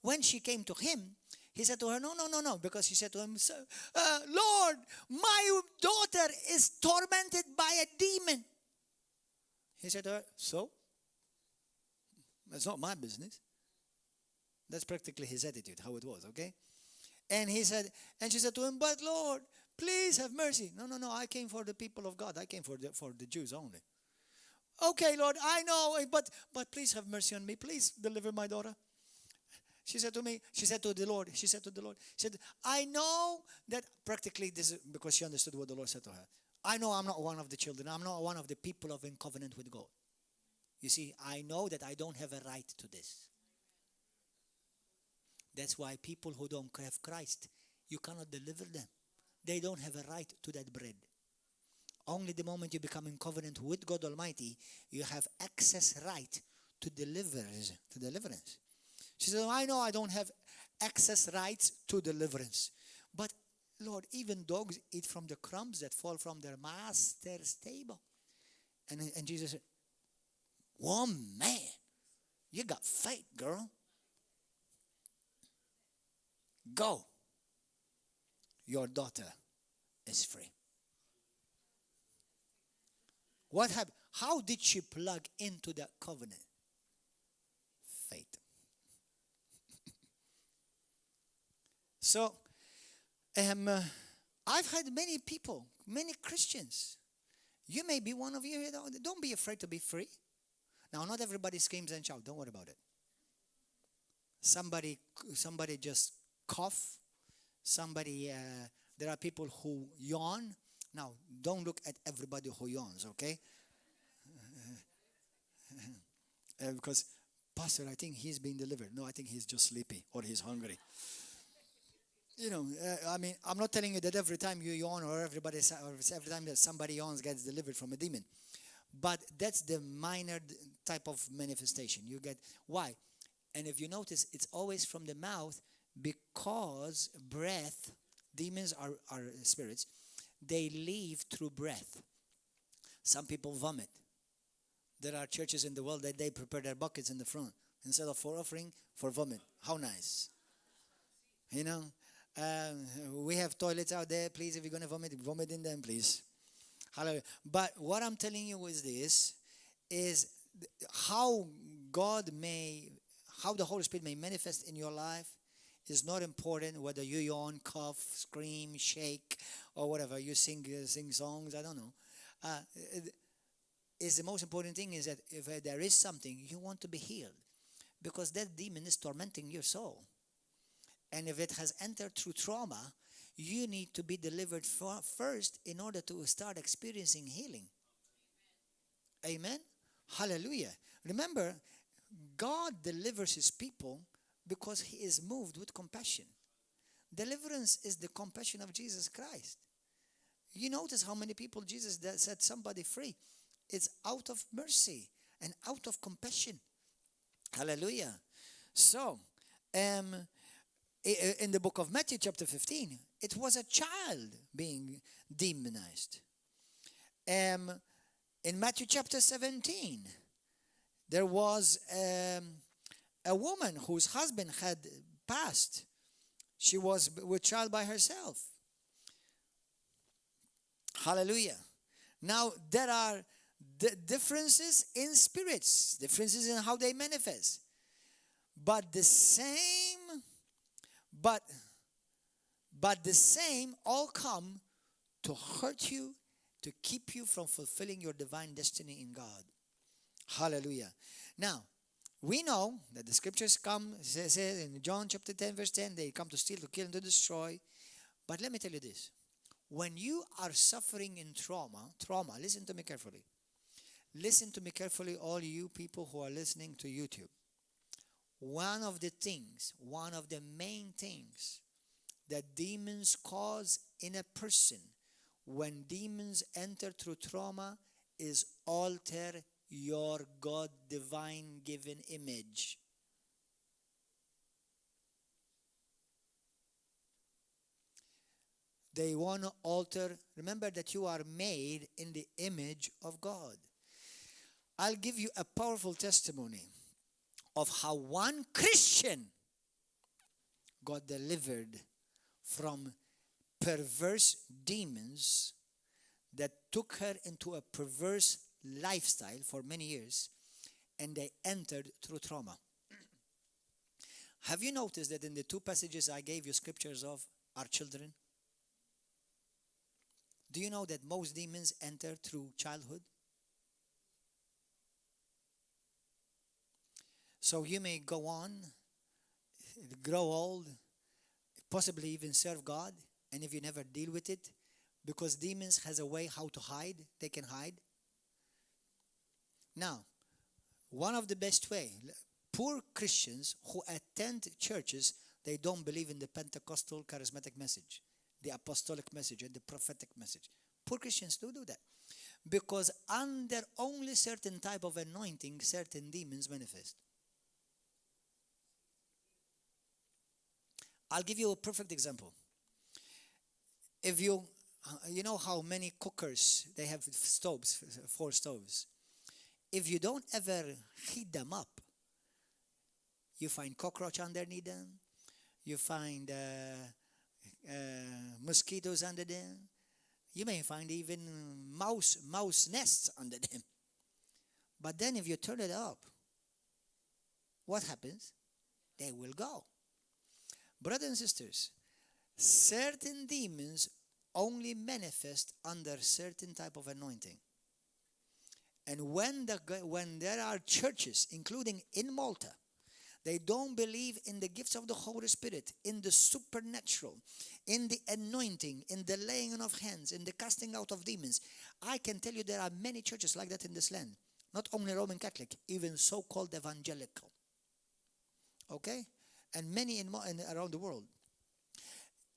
When she came to him, he said to her, no, because he said to him, Lord, my daughter is tormented by a demon. He said to her, so? That's not my business. That's practically his attitude, how it was, okay? And she said to him, but Lord, please have mercy. No, I came for the people of God. I came for the Jews only. Okay, Lord, I know, but please have mercy on me. Please deliver my daughter. She said to the Lord, I know that practically this is because she understood what the Lord said to her. I know I'm not one of the children. I'm not one of the people of in covenant with God. You see, I know that I don't have a right to this. That's why people who don't have Christ, you cannot deliver them. They don't have a right to that bread. Only the moment you become in covenant with God Almighty, you have access right to deliverance. She said, I know I don't have access rights to deliverance. But Lord, even dogs eat from the crumbs that fall from their master's table. And Jesus said, one man, You got faith, girl. Go. Your daughter is free. What happened? How did she plug into that covenant? Faith. So, I've had many people, many Christians. You may be one of you. Don't be afraid to be free. Now, not everybody screams and shouts. Don't worry about it. Somebody just cough. There are people who yawn. Now, don't look at everybody who yawns, okay? Because, Pastor, I think he's being delivered. No, I think he's just sleepy or he's hungry. I mean, I'm not telling you that every time you yawn or every time that somebody yawns gets delivered from a demon. But that's the minor type of manifestation. You get, why? And if you notice, it's always from the mouth because breath, demons are spirits, they leave through breath. Some people vomit. There are churches in the world that they prepare their buckets in the front instead of for offering, for vomit. How nice. We have toilets out there. Please, if you're going to vomit in them, please. Hallelujah. But what I'm telling you is this, is how the Holy Spirit may manifest in your life is not important, whether you yawn, cough, scream, shake, or whatever. You sing songs, I don't know. Is the most important thing is that if there is something, you want to be healed. Because that demon is tormenting your soul. And if it has entered through trauma, you need to be delivered first in order to start experiencing healing. Amen? Hallelujah. Remember, God delivers his people because he is moved with compassion. Deliverance is the compassion of Jesus Christ. You notice how many people Jesus set somebody free. It's out of mercy and out of compassion. Hallelujah. So, in the book of Matthew chapter 15, it was a child being demonized. In Matthew chapter 17, there was a woman whose husband had passed. She was with child by herself. Hallelujah. Now, there are differences in spirits, differences in how they manifest. But the same all come to hurt you, to keep you from fulfilling your divine destiny in God. Hallelujah. Now, we know that the scriptures says in John chapter 10 verse 10, they come to steal, to kill, and to destroy. But let me tell you this. When you are suffering in trauma, listen to me carefully. Listen to me carefully, all you people who are listening to YouTube. One of the main things that demons cause in a person when demons enter through trauma is alter your God divine given image. They want to alter. Remember that you are made in the image of God. I'll give you a powerful testimony of how one Christian got delivered from perverse demons that took her into a perverse lifestyle for many years, and they entered through trauma. Have you noticed that in the two passages I gave you scriptures of are children? Do you know that most demons enter through childhood? So you may go on, grow old, possibly even serve God, and if you never deal with it, because demons has a way how to hide, they can hide. Now, one of the best way, poor Christians who attend churches, they don't believe in the Pentecostal charismatic message, the apostolic message, and the prophetic message. Poor Christians do that. Because under only certain type of anointing, certain demons manifest. I'll give you a perfect example. If you know how many cookers, they have stoves, 4 stoves. If you don't ever heat them up, You find cockroach underneath them. You find mosquitoes under them. You may find even mouse nests under them. But then if you turn it up, what happens? They will go. Brothers and sisters, certain demons only manifest under certain type of anointing. And when there are churches, including in Malta, they don't believe in the gifts of the Holy Spirit, in the supernatural, in the anointing, in the laying on of hands, in the casting out of demons. I can tell you there are many churches like that in this land. Not only Roman Catholic, even so-called evangelical. Okay? And many around the world.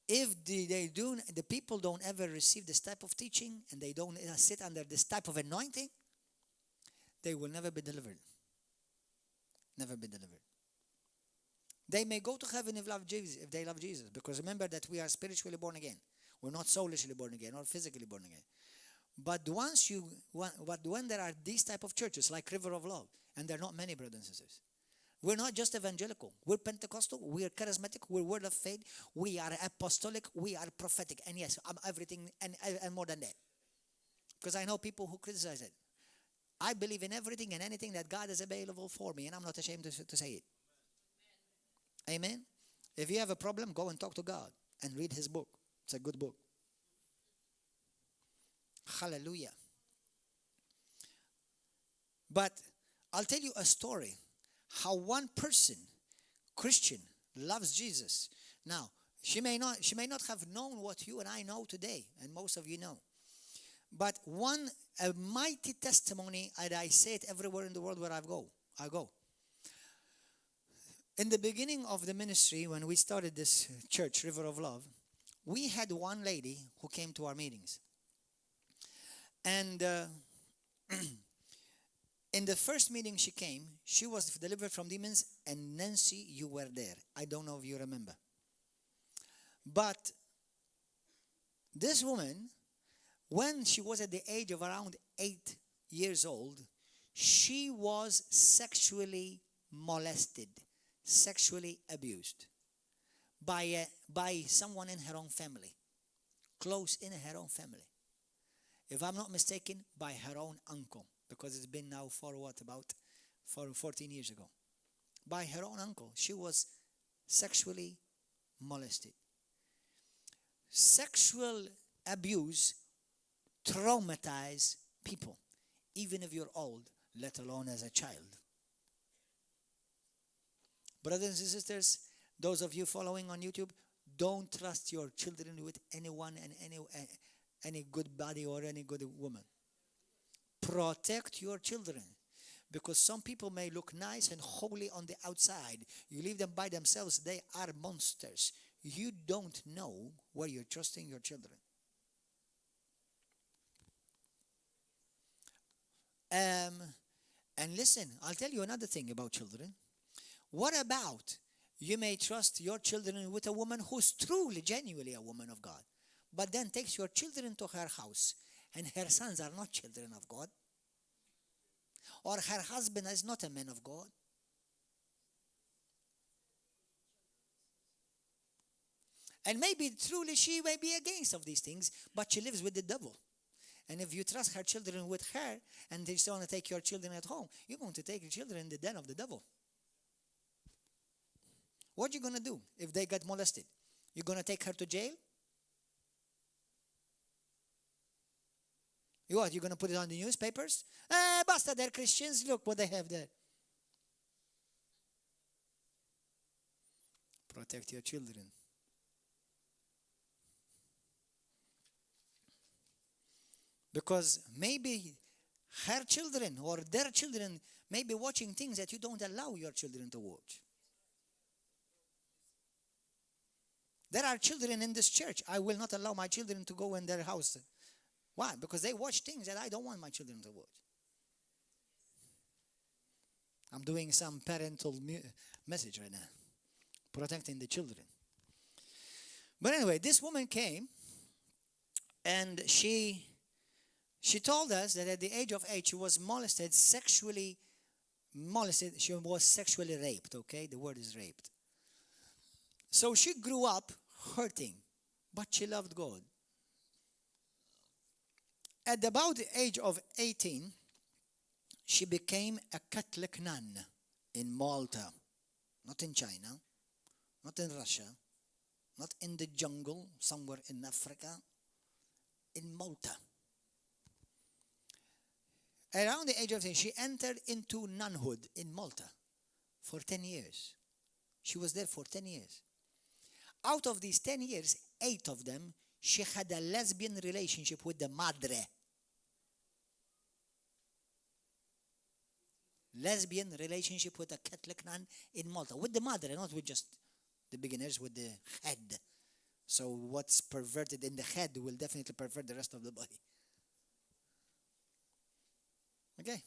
If the people don't ever receive this type of teaching, and they don't sit under this type of anointing, they will never be delivered. Never be delivered. They may go to heaven if they love Jesus. Because remember that we are spiritually born again. We're not soulishly born again or physically born again. But when there are these type of churches like River of Love, and there are not many, brothers and sisters. We're not just evangelical. We're Pentecostal. We're charismatic. We're word of faith. We are apostolic. We are prophetic. And yes, I'm everything and more than that. Because I know people who criticize it. I believe in everything and anything that God is available for me, and I'm not ashamed to say it. Amen. If you have a problem, go and talk to God and read his book. It's a good book. Hallelujah. But I'll tell you a story. How one person, Christian, loves Jesus. Now, she may not have known what you and I know today, and most of you know. But a mighty testimony, and I say it everywhere in the world where I go. In the beginning of the ministry, when we started this church, River of Love, we had one lady who came to our meetings. And in the first meeting she came, she was delivered from demons, and Nancy, you were there. I don't know if you remember. But this woman, when she was at the age of around 8 years old, she was sexually molested, sexually abused by someone in her own family, close in her own family. If I'm not mistaken, by her own uncle, because it's been now for 14 years ago. By her own uncle, she was sexually molested. Sexual abuse traumatize people, even if you're old, let alone as a child. Brothers and sisters, those of you following on YouTube, don't trust your children with anyone and any good body or any good woman. Protect your children, because some people may look nice and holy on the outside. You leave them by themselves, they are monsters. You don't know where you're trusting your children. And listen, I'll tell you another thing about children. What about you may trust your children with a woman who's truly, genuinely a woman of God, but then takes your children to her house, and her sons are not children of God, or her husband is not a man of God? And maybe truly she may be against of these things, but she lives with the devil. And if you trust her children with her, and they still want to take your children at home, you're going to take your children in the den of the devil. What are you going to do if they get molested? You're going to take her to jail? You're going to put it on the newspapers? Basta, they're Christians. Look what they have there. Protect your children. Because maybe her children or their children may be watching things that you don't allow your children to watch. There are children in this church. I will not allow my children to go in their house. Why? Because they watch things that I don't want my children to watch. I'm doing some parental message right now. Protecting the children. But anyway, this woman came, and she told us that at the age of 8, she was molested, sexually molested. She was sexually raped, okay? The word is raped. So she grew up hurting, but she loved God. At about the age of 18, she became a Catholic nun in Malta, not in China, not in Russia, not in the jungle, somewhere in Africa, in Malta. Around the age of 10, she entered into nunhood in Malta for 10 years. She was there for 10 years. Out of these 10 years, 8 of them, she had a lesbian relationship with the madre. Lesbian relationship with a Catholic nun in Malta. With the madre, not with just the beginners, with the head. So what's perverted in the head will definitely pervert the rest of the body. Okay?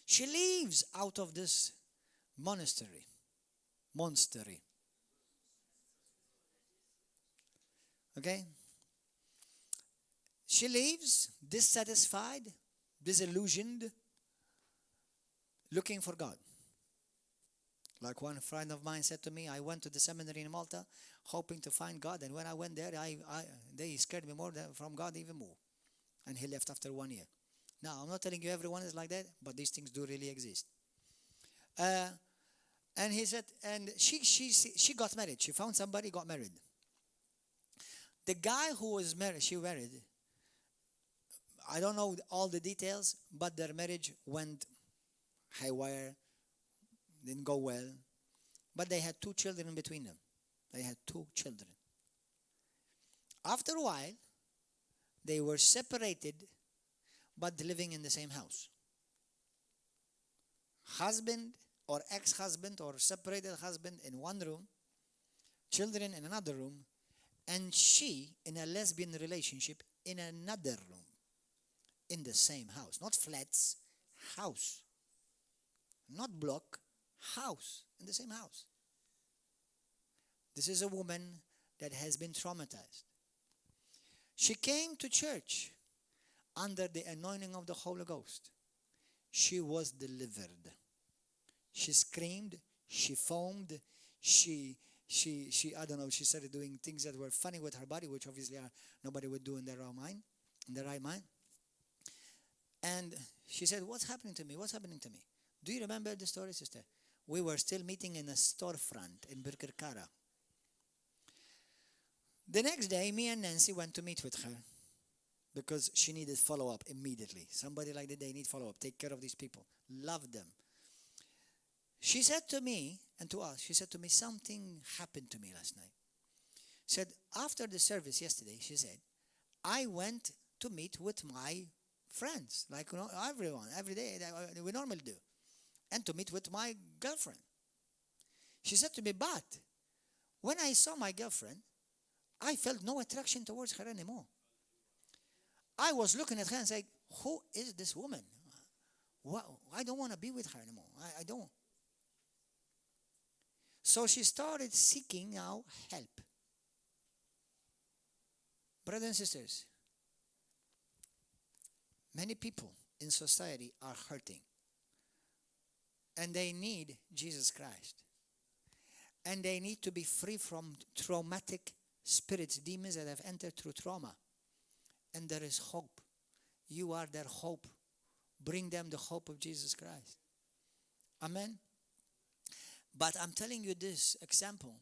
She leaves out of this monastery. Okay? She leaves dissatisfied, disillusioned, looking for God. Like one friend of mine said to me, I went to the seminary in Malta hoping to find God, and when I went there, they scared me more from God even more. And he left after 1 year. Now, I'm not telling you everyone is like that, but these things do really exist. And he said, and she got married. She found somebody, got married. The guy who was married, she married, I don't know all the details, but their marriage went haywire, didn't go well. But they had 2 children between them. They had 2 children. After a while, they were separated, but living in the same house. Husband or ex-husband or separated husband in one room, children in another room, and she in a lesbian relationship in another room, in the same house. Not flats, house. Not block, house, in the same house. This is a woman that has been traumatized. She came to church under the anointing of the Holy Ghost. She was delivered. She screamed, she foamed, she I don't know, she started doing things that were funny with her body, which obviously nobody would do in their right mind. And she said, what's happening to me? What's happening to me? Do you remember the story, sister? We were still meeting in a storefront in Birkirkara. The next day, me and Nancy went to meet with her because she needed follow-up immediately. Somebody like that, they need follow-up. Take care of these people. Love them. She said to me, and to us, she said to me, something happened to me last night. She said, after the service yesterday, she said, I went to meet with my friends, like everyone, every day, we normally do, and to meet with my girlfriend. She said to me, but when I saw my girlfriend, I felt no attraction towards her anymore. I was looking at her and saying, who is this woman? I don't want to be with her anymore. I don't. So she started seeking out help. Brothers and sisters, many people in society are hurting. And they need Jesus Christ. And they need to be free from traumatic spirits, demons that have entered through trauma. And there is hope. You are their hope. Bring them the hope of Jesus Christ. Amen. But I'm telling you this example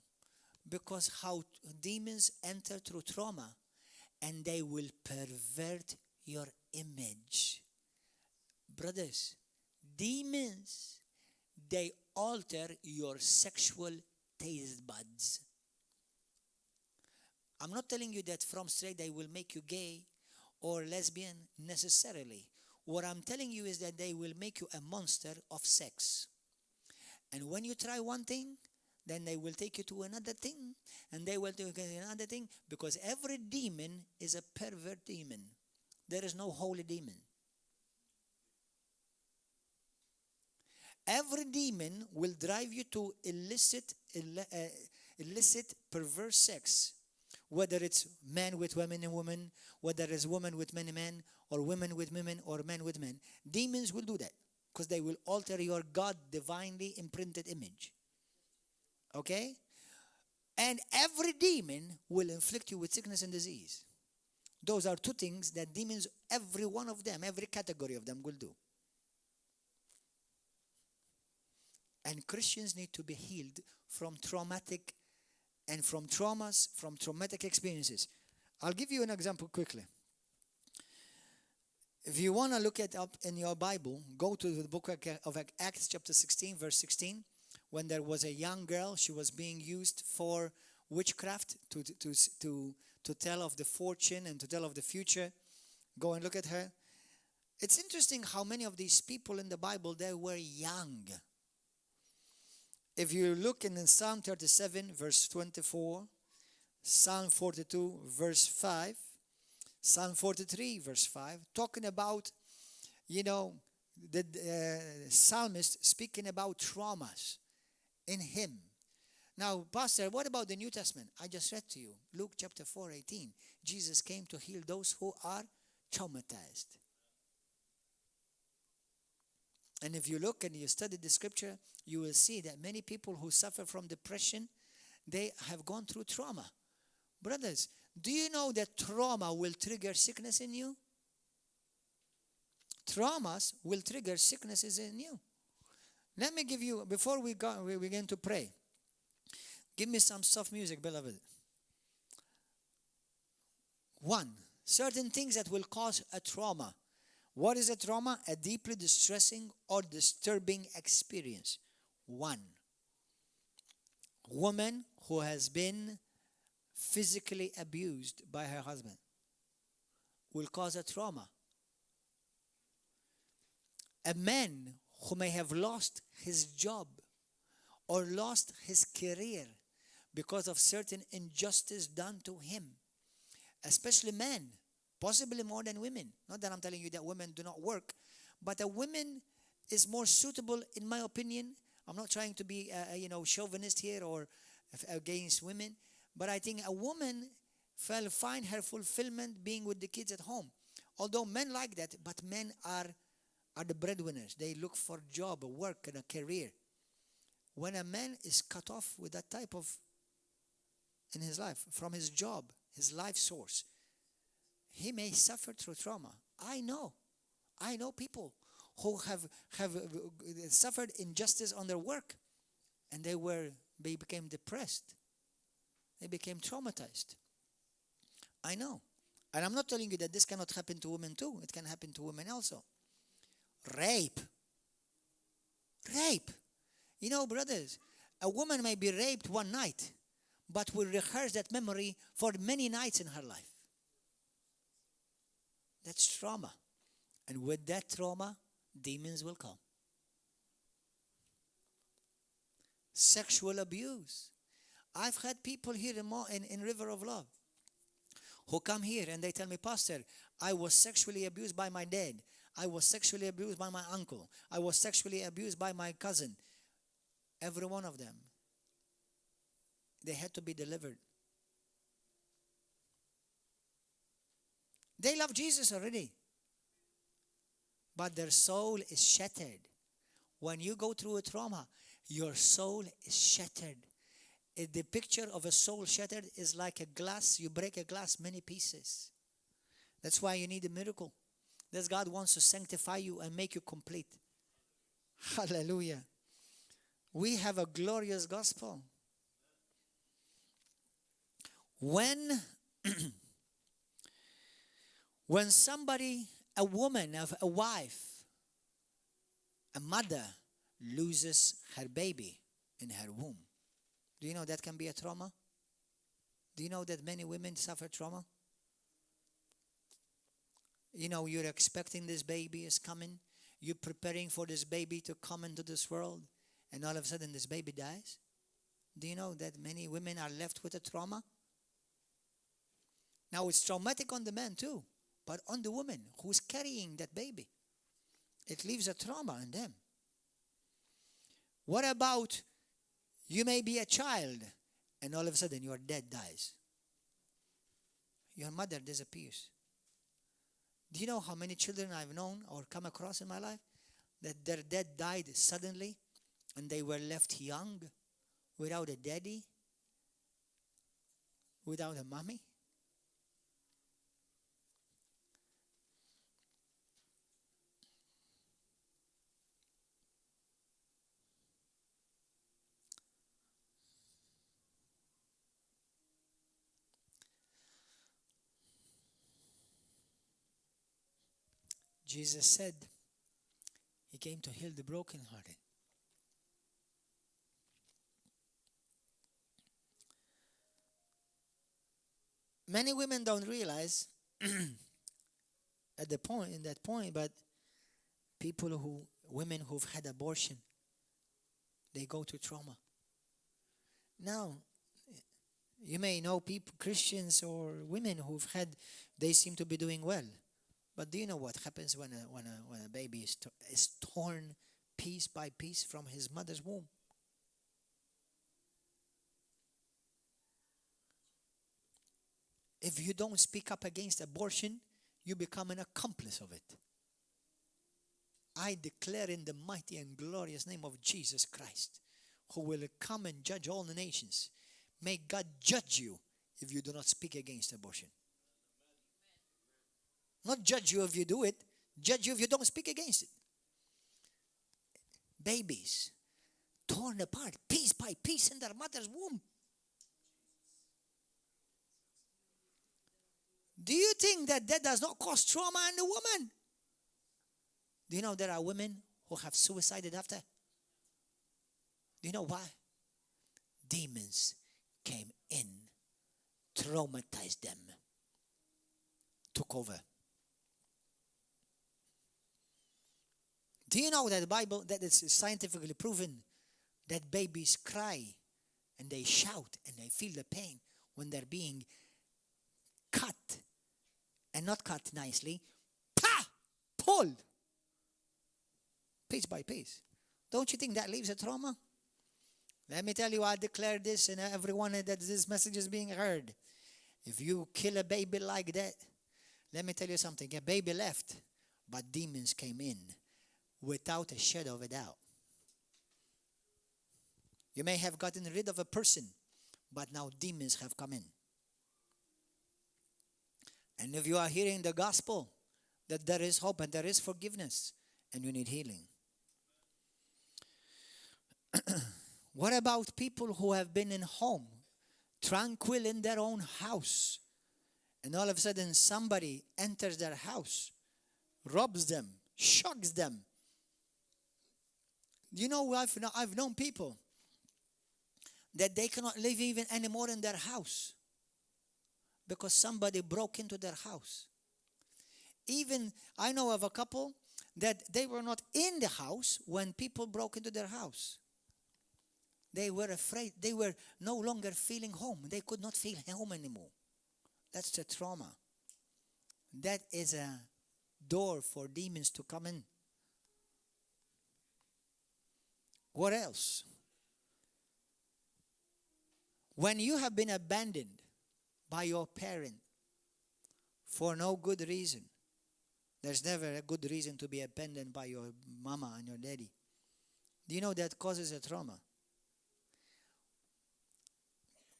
because how demons enter through trauma and they will pervert your image. Brothers, demons, they alter your sexual taste buds. I'm not telling you that from straight they will make you gay or lesbian necessarily. What I'm telling you is that they will make you a monster of sex. And when you try one thing, then they will take you to another thing, and they will take you to another thing, because every demon is a pervert demon. There is no holy demon. Every demon will drive you to illicit, perverse sex. Whether it's men with women and women, whether it's women with many men, or women with women, or men with men. Demons will do that. because they will alter your God divinely imprinted image. Okay? And every demon will inflict you with sickness and disease. Those are two things that demons, every one of them, every category of them will do. And Christians need to be healed from traumatic and from traumas, from traumatic experiences. I'll give you an example quickly. If you want to look it up in your Bible, go to the book of Acts chapter 16, verse 16. When there was a young girl, she was being used for witchcraft to tell of the fortune and to tell of the future. Go and look at her. It's interesting how many of these people in the Bible, they were young. If you look in Psalm 37, verse 24, Psalm 42, verse 5, Psalm 43, verse 5, talking about, the psalmist speaking about traumas in him. Now, Pastor, what about the New Testament? I just read to you, Luke chapter 4:18. Jesus came to heal those who are traumatized. And if you look and you study the scripture, you will see that many people who suffer from depression, they have gone through trauma. Brothers, do you know that trauma will trigger sickness in you? Traumas will trigger sicknesses in you. Let me give you, before we begin to pray, give me some soft music, beloved. One, certain things that will cause a trauma. What is a trauma? A deeply distressing or disturbing experience. One, woman who has been physically abused by her husband will cause a trauma. A man who may have lost his job or lost his career because of certain injustice done to him, especially men, possibly more than women. Not that I'm telling you that women do not work, but a woman is more suitable, in my opinion. I'm not trying to be chauvinist here or against women, but I think a woman find her fulfillment being with the kids at home. Although men like that, but men are the breadwinners. They look for job, a work, and a career. When a man is cut off with that type of, in his life, from his job, his life source, he may suffer through trauma. I know people who have suffered injustice on their work, and they became depressed. They became traumatized. I know. And I'm not telling you that this cannot happen to women too. It can happen to women also. Rape. Brothers, a woman may be raped one night, but will rehearse that memory for many nights in her life. That's trauma. And with that trauma, demons will come. Sexual abuse. I've had people here in River of Love who come here and they tell me, Pastor, I was sexually abused by my dad. I was sexually abused by my uncle. I was sexually abused by my cousin. Every one of them. They had to be delivered. They love Jesus already. But their soul is shattered. When you go through a trauma, your soul is shattered. The picture of a soul shattered is like a glass. You break a glass, many pieces. That's why you need a miracle. That's God wants to sanctify you and make you complete. Hallelujah. We have a glorious gospel. When somebody, a woman, a wife, a mother loses her baby in her womb, do you know that can be a trauma? Do you know that many women suffer trauma? You're expecting this baby is coming. You're preparing for this baby to come into this world. And all of a sudden this baby dies. Do you know that many women are left with a trauma? Now it's traumatic on the man too. But on the woman who's carrying that baby, it leaves a trauma in them. What about you may be a child and all of a sudden your dad dies? Your mother disappears. Do you know how many children I've known or come across in my life? that their dad died suddenly and they were left young, without a daddy, without a mommy? Jesus said he came to heal the brokenhearted. Many women don't realize at that point, but women who've had abortion, they go to trauma. Now, you may know people, Christians or women they seem to be doing well. But do you know what happens when a baby is torn piece by piece from his mother's womb? If you don't speak up against abortion, you become an accomplice of it. I declare in the mighty and glorious name of Jesus Christ, who will come and judge all the nations, may God judge you if you do not speak against abortion. Not judge you if you do it, judge you if you don't speak against it. Babies torn apart piece by piece in their mother's womb. Do you think that does not cause trauma in the woman? Do you know there are women who have suicided after? Do you know why? Demons came in, traumatized them, took over. Do you know that the Bible, that it's scientifically proven that babies cry and they shout and they feel the pain when they're being cut, and not cut nicely, pulled, piece by piece. Don't you think that leaves a trauma? Let me tell you, I declare this, and everyone that this message is being heard. If you kill a baby like that, let me tell you something. A baby left, but demons came in without a shadow of a doubt. You may have gotten rid of a person, but now demons have come in. And if you are hearing the gospel, that there is hope and there is forgiveness, and you need healing. What about people who have been in home, tranquil in their own house, and all of a sudden somebody enters their house, robs them, shocks them? You know, I've known people that they cannot live even anymore in their house because somebody broke into their house. Even I know of a couple that they were not in the house when people broke into their house. They were afraid. They were no longer feeling home. They could not feel home anymore. That's the trauma. That is a door for demons to come in. What else? When you have been abandoned by your parent for no good reason, there's never a good reason to be abandoned by your mama and your daddy. Do you know that causes a trauma?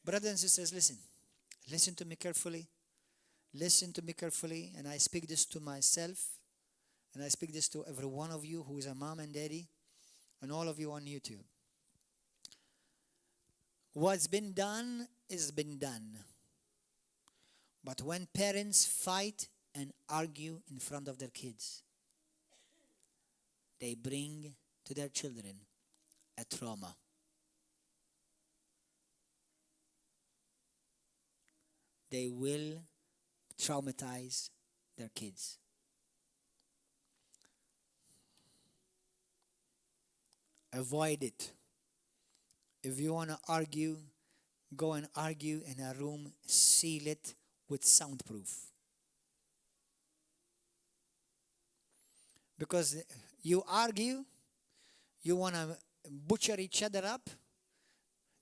Brothers and sisters, listen. Listen to me carefully. Listen to me carefully. And I speak this to myself. And I speak this to every one of you who is a mom and daddy. And all of you on YouTube. What's been done is been done. But when parents fight and argue in front of their kids, they bring to their children a trauma. They will traumatize their kids. Avoid it. If you want to argue, go and argue in a room, seal it with soundproof. Because you argue, you want to butcher each other up,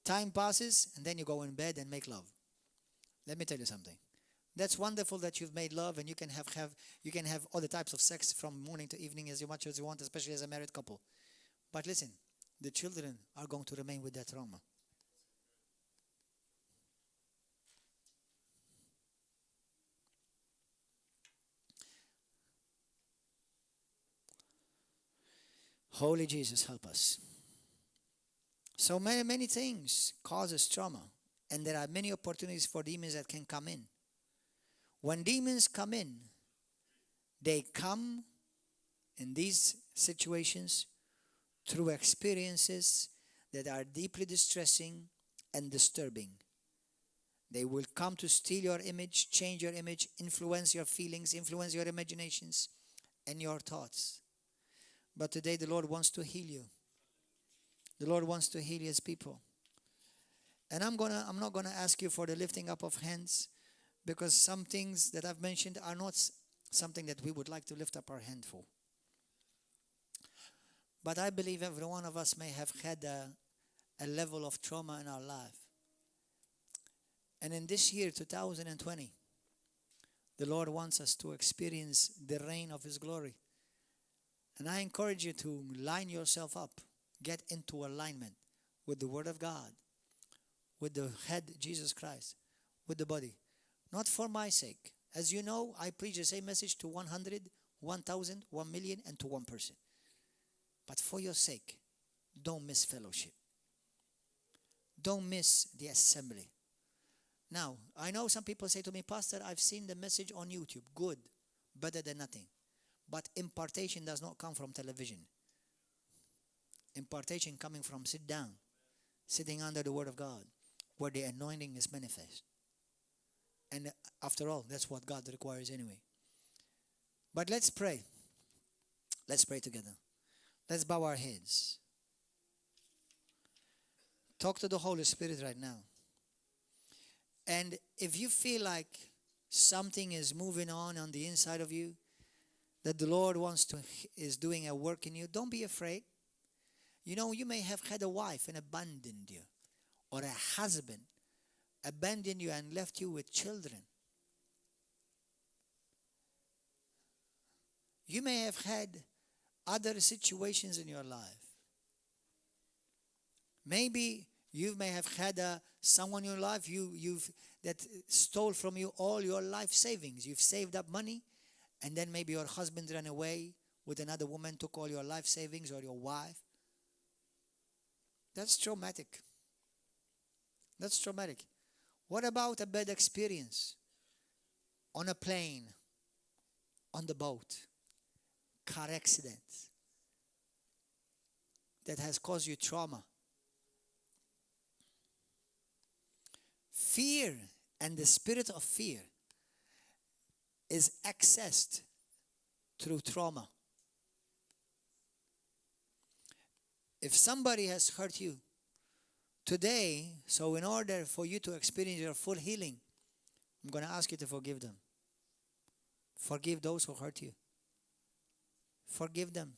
time passes, and then you go in bed and make love. Let me tell you something. That's wonderful that you've made love and you can have all the types of sex from morning to evening as much as you want, especially as a married couple. But listen, the children are going to remain with that trauma. Holy Jesus, help us. So many things causes trauma, and there are many opportunities for demons that can come in. When demons come in, they come in these situations through experiences that are deeply distressing and disturbing. They will come to steal your image, change your image, influence your feelings, influence your imaginations and your thoughts. But today the Lord wants to heal you. The Lord wants to heal His people. And I'm not gonna ask you for the lifting up of hands, because some things that I've mentioned are not something that we would like to lift up our hand for. But I believe every one of us may have had a level of trauma in our life. And in this year, 2020, the Lord wants us to experience the reign of His glory. And I encourage you to line yourself up. Get into alignment with the Word of God, with the head, Jesus Christ, with the body. Not for my sake. As you know, I preach the same message to 100, 1,000, 1 million, and to one person. But for your sake, don't miss fellowship. Don't miss the assembly. Now, I know some people say to me, Pastor, I've seen the message on YouTube. Good. Better than nothing. But impartation does not come from television. Impartation coming from sitting under the Word of God, where the anointing is manifest. And after all, that's what God requires anyway. But let's pray. Let's pray together. Let's bow our heads. Talk to the Holy Spirit right now. And if you feel like something is moving on the inside of you, that the Lord is doing a work in you, don't be afraid. You know, you may have had a wife and abandoned you, or a husband abandoned you and left you with children. You may have had other situations in your life. Maybe you may have had someone in your life that stole from you all your life savings. You've saved up money, and then maybe your husband ran away with another woman, took all your life savings, or your wife. That's traumatic. That's traumatic. What about a bad experience on a plane, on the boat, car accident that has caused you trauma? Fear and the spirit of fear is accessed through trauma. If somebody has hurt you today, so in order for you to experience your full healing, I'm going to ask you to forgive them. Forgive those who hurt you. Forgive them.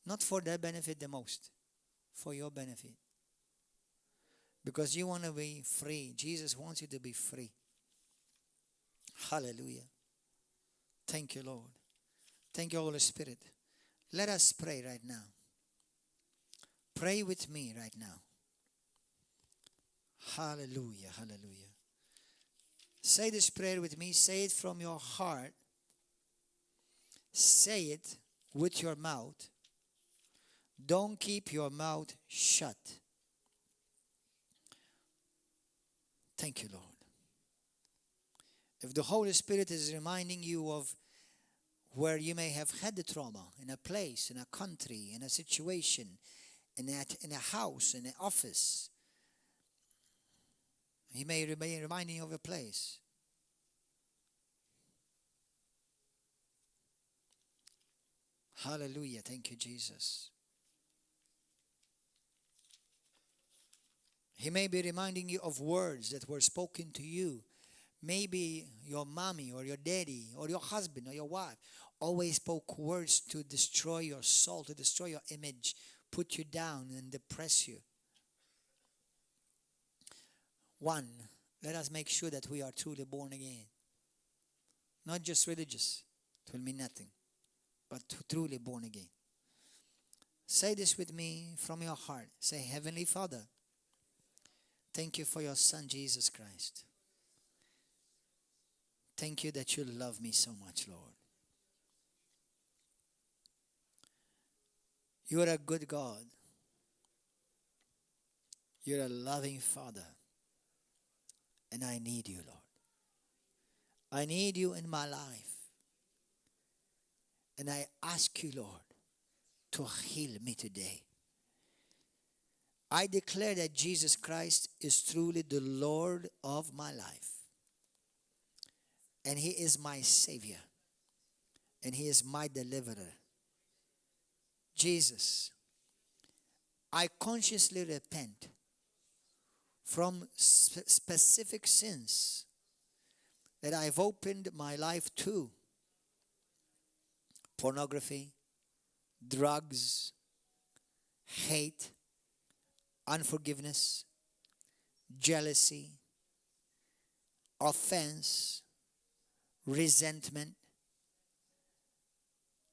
Not for their benefit the most, for your benefit. Because you want to be free. Jesus wants you to be free. Hallelujah. Thank you, Lord. Thank you, Holy Spirit. Let us pray right now. Pray with me right now. Hallelujah, hallelujah. Say this prayer with me. Say it from your heart. Say it with your mouth. Don't keep your mouth shut. Thank you, Lord. If the Holy Spirit is reminding you of where you may have had the trauma, in a place, in a country, in a situation, in a house, in an office, He may be reminding you of a place. Hallelujah. Thank you, Jesus. He may be reminding you of words that were spoken to you. Maybe your mommy or your daddy or your husband or your wife always spoke words to destroy your soul, to destroy your image, put you down and depress you. 1, Let us make sure that we are truly born again. Not just religious. It will mean nothing. But truly born again. Say this with me from your heart. Say, Heavenly Father, thank you for your Son, Jesus Christ. Thank you that you love me so much, Lord. You are a good God. You're a loving Father. And I need you, Lord. I need you in my life. And I ask you, Lord, to heal me today. I declare that Jesus Christ is truly the Lord of my life. And He is my Savior. And He is my deliverer. Jesus, I consciously repent from specific sins that I've opened my life to. Pornography, drugs, hate, unforgiveness, jealousy, offense, resentment.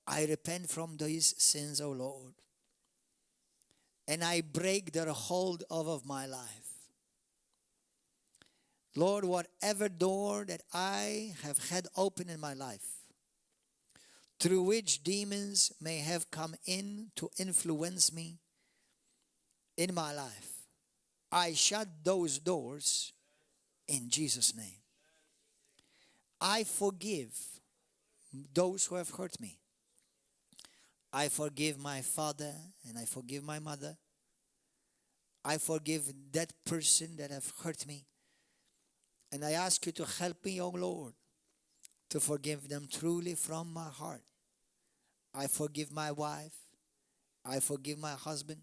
I repent from these sins, O Lord. And I break their hold of my life. Lord, whatever door that I have had open in my life, through which demons may have come in to influence me in my life, I shut those doors in Jesus' name. I forgive those who have hurt me. I forgive my father and I forgive my mother. I forgive that person that have hurt me. And I ask you to help me, O Lord, to forgive them truly from my heart. I forgive my wife. I forgive my husband.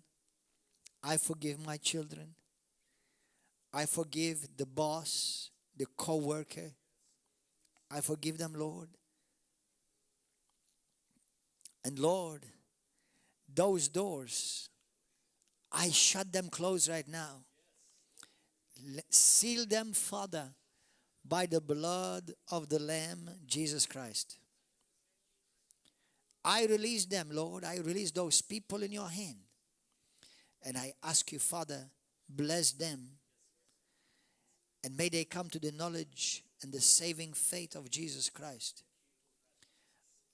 I forgive my children. I forgive the boss, the co-worker. I forgive them, Lord. And Lord, those doors, I shut them closed right now. Seal them, Father, by the blood of the Lamb, Jesus Christ. I release them, Lord. I release those people in your hand. And I ask you, Father, bless them. And may they come to the knowledge and the saving faith of Jesus Christ.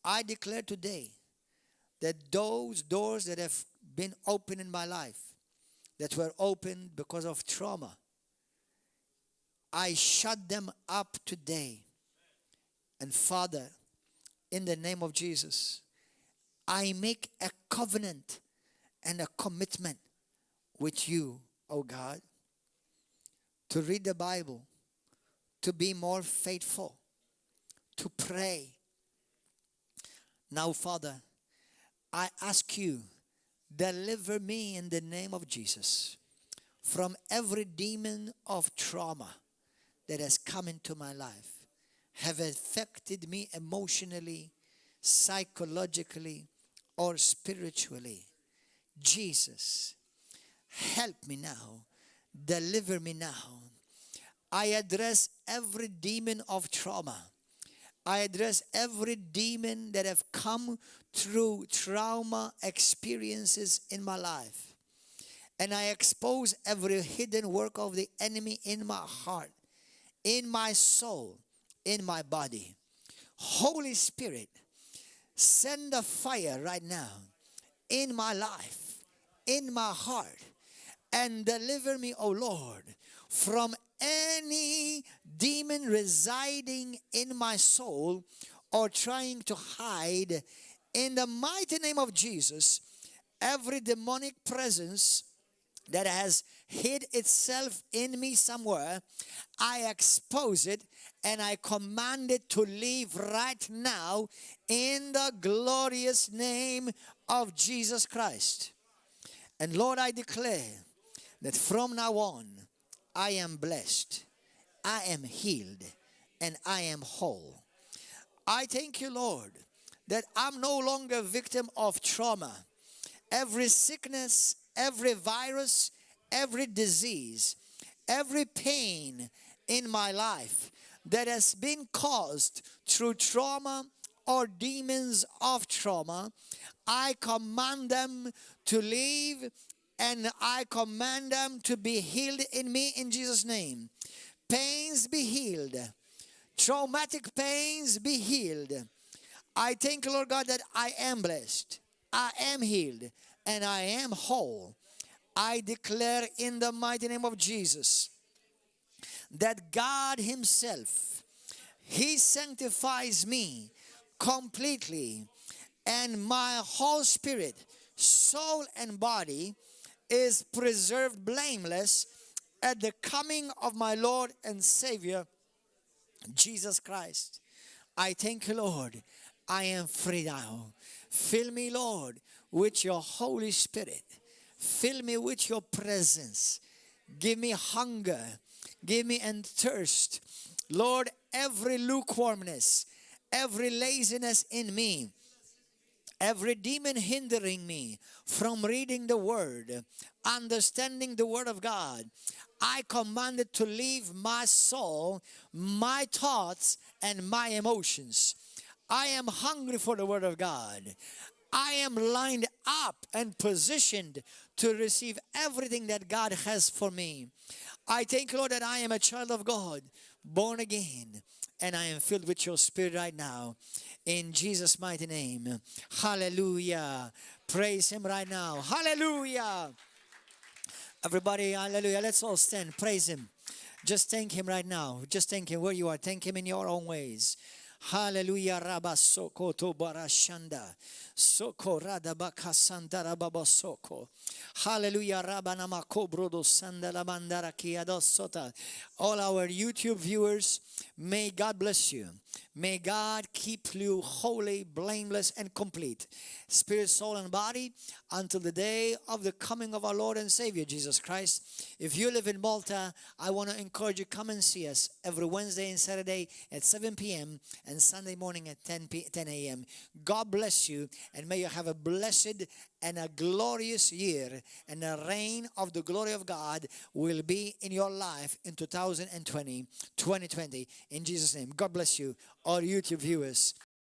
I declare today that those doors that have been open in my life, that were opened because of trauma, I shut them up today. And Father, in the name of Jesus, I make a covenant and a commitment with you, oh God, to read the Bible, to be more faithful, to pray. Now, Father, I ask you, deliver me in the name of Jesus from every demon of trauma that has come into my life, have affected me emotionally, psychologically, or spiritually. Jesus, help me now. Deliver me now. I address every demon of trauma. I address every demon that have come through trauma experiences in my life. And I expose every hidden work of the enemy in my heart, in my soul, in my body. Holy Spirit, send a fire right now in my life, in my heart, and deliver me, O Lord, from any demon residing in my soul or trying to hide. In the mighty name of Jesus, every demonic presence that has hid itself in me somewhere, I expose it and I command it to leave right now in the glorious name of Jesus Christ. And Lord, I declare that from now on, I am blessed, I am healed, and I am whole. I thank you, Lord, that I'm no longer a victim of trauma. Every sickness, every virus, every disease, every pain, in my life that has been caused through trauma or demons of trauma, I command them to leave, and I command them to be healed in me in Jesus' name. Pains be healed. Traumatic pains be healed. I thank you, Lord God, that I am blessed, I am healed, and I am whole. I declare in the mighty name of Jesus that God Himself, He sanctifies me completely, and my whole spirit, soul, and body is preserved blameless at the coming of my Lord and Savior, Jesus Christ. I thank you, Lord. I am free now. Fill me, Lord, with your Holy Spirit. Fill me with your presence. Give me hunger. Give me and thirst. Lord, every lukewarmness, every laziness in me, every demon hindering me from reading the Word, understanding the Word of God, I command it to leave my soul, my thoughts, and my emotions. I am hungry for the Word of God. I am lined up and positioned to receive everything that God has for me. I thank you, Lord, that I am a child of God, born again, and I am filled with your Spirit right now. In Jesus' mighty name. Hallelujah. Praise Him right now. Hallelujah. Everybody, hallelujah. Let's all stand. Praise Him. Just thank Him right now. Just thank Him where you are. Thank Him in your own ways. Hallelujah. Rabba soko to barashanda. Soko rada bakasanda rababa soko. Hallelujah. Rabba namako brodo sanda la bandara kiadosota. All our YouTube viewers, may God bless you. May God keep you holy, blameless, and complete, spirit, soul, and body, until the day of the coming of our Lord and Savior, Jesus Christ. If you live in Malta, I want to encourage you, come and see us every Wednesday and Saturday at 7 p.m. and Sunday morning at 10 a.m. God bless you, and may you have a blessed and a glorious year, and the reign of the glory of God will be in your life in 2020. In Jesus' name, God bless you, all YouTube viewers.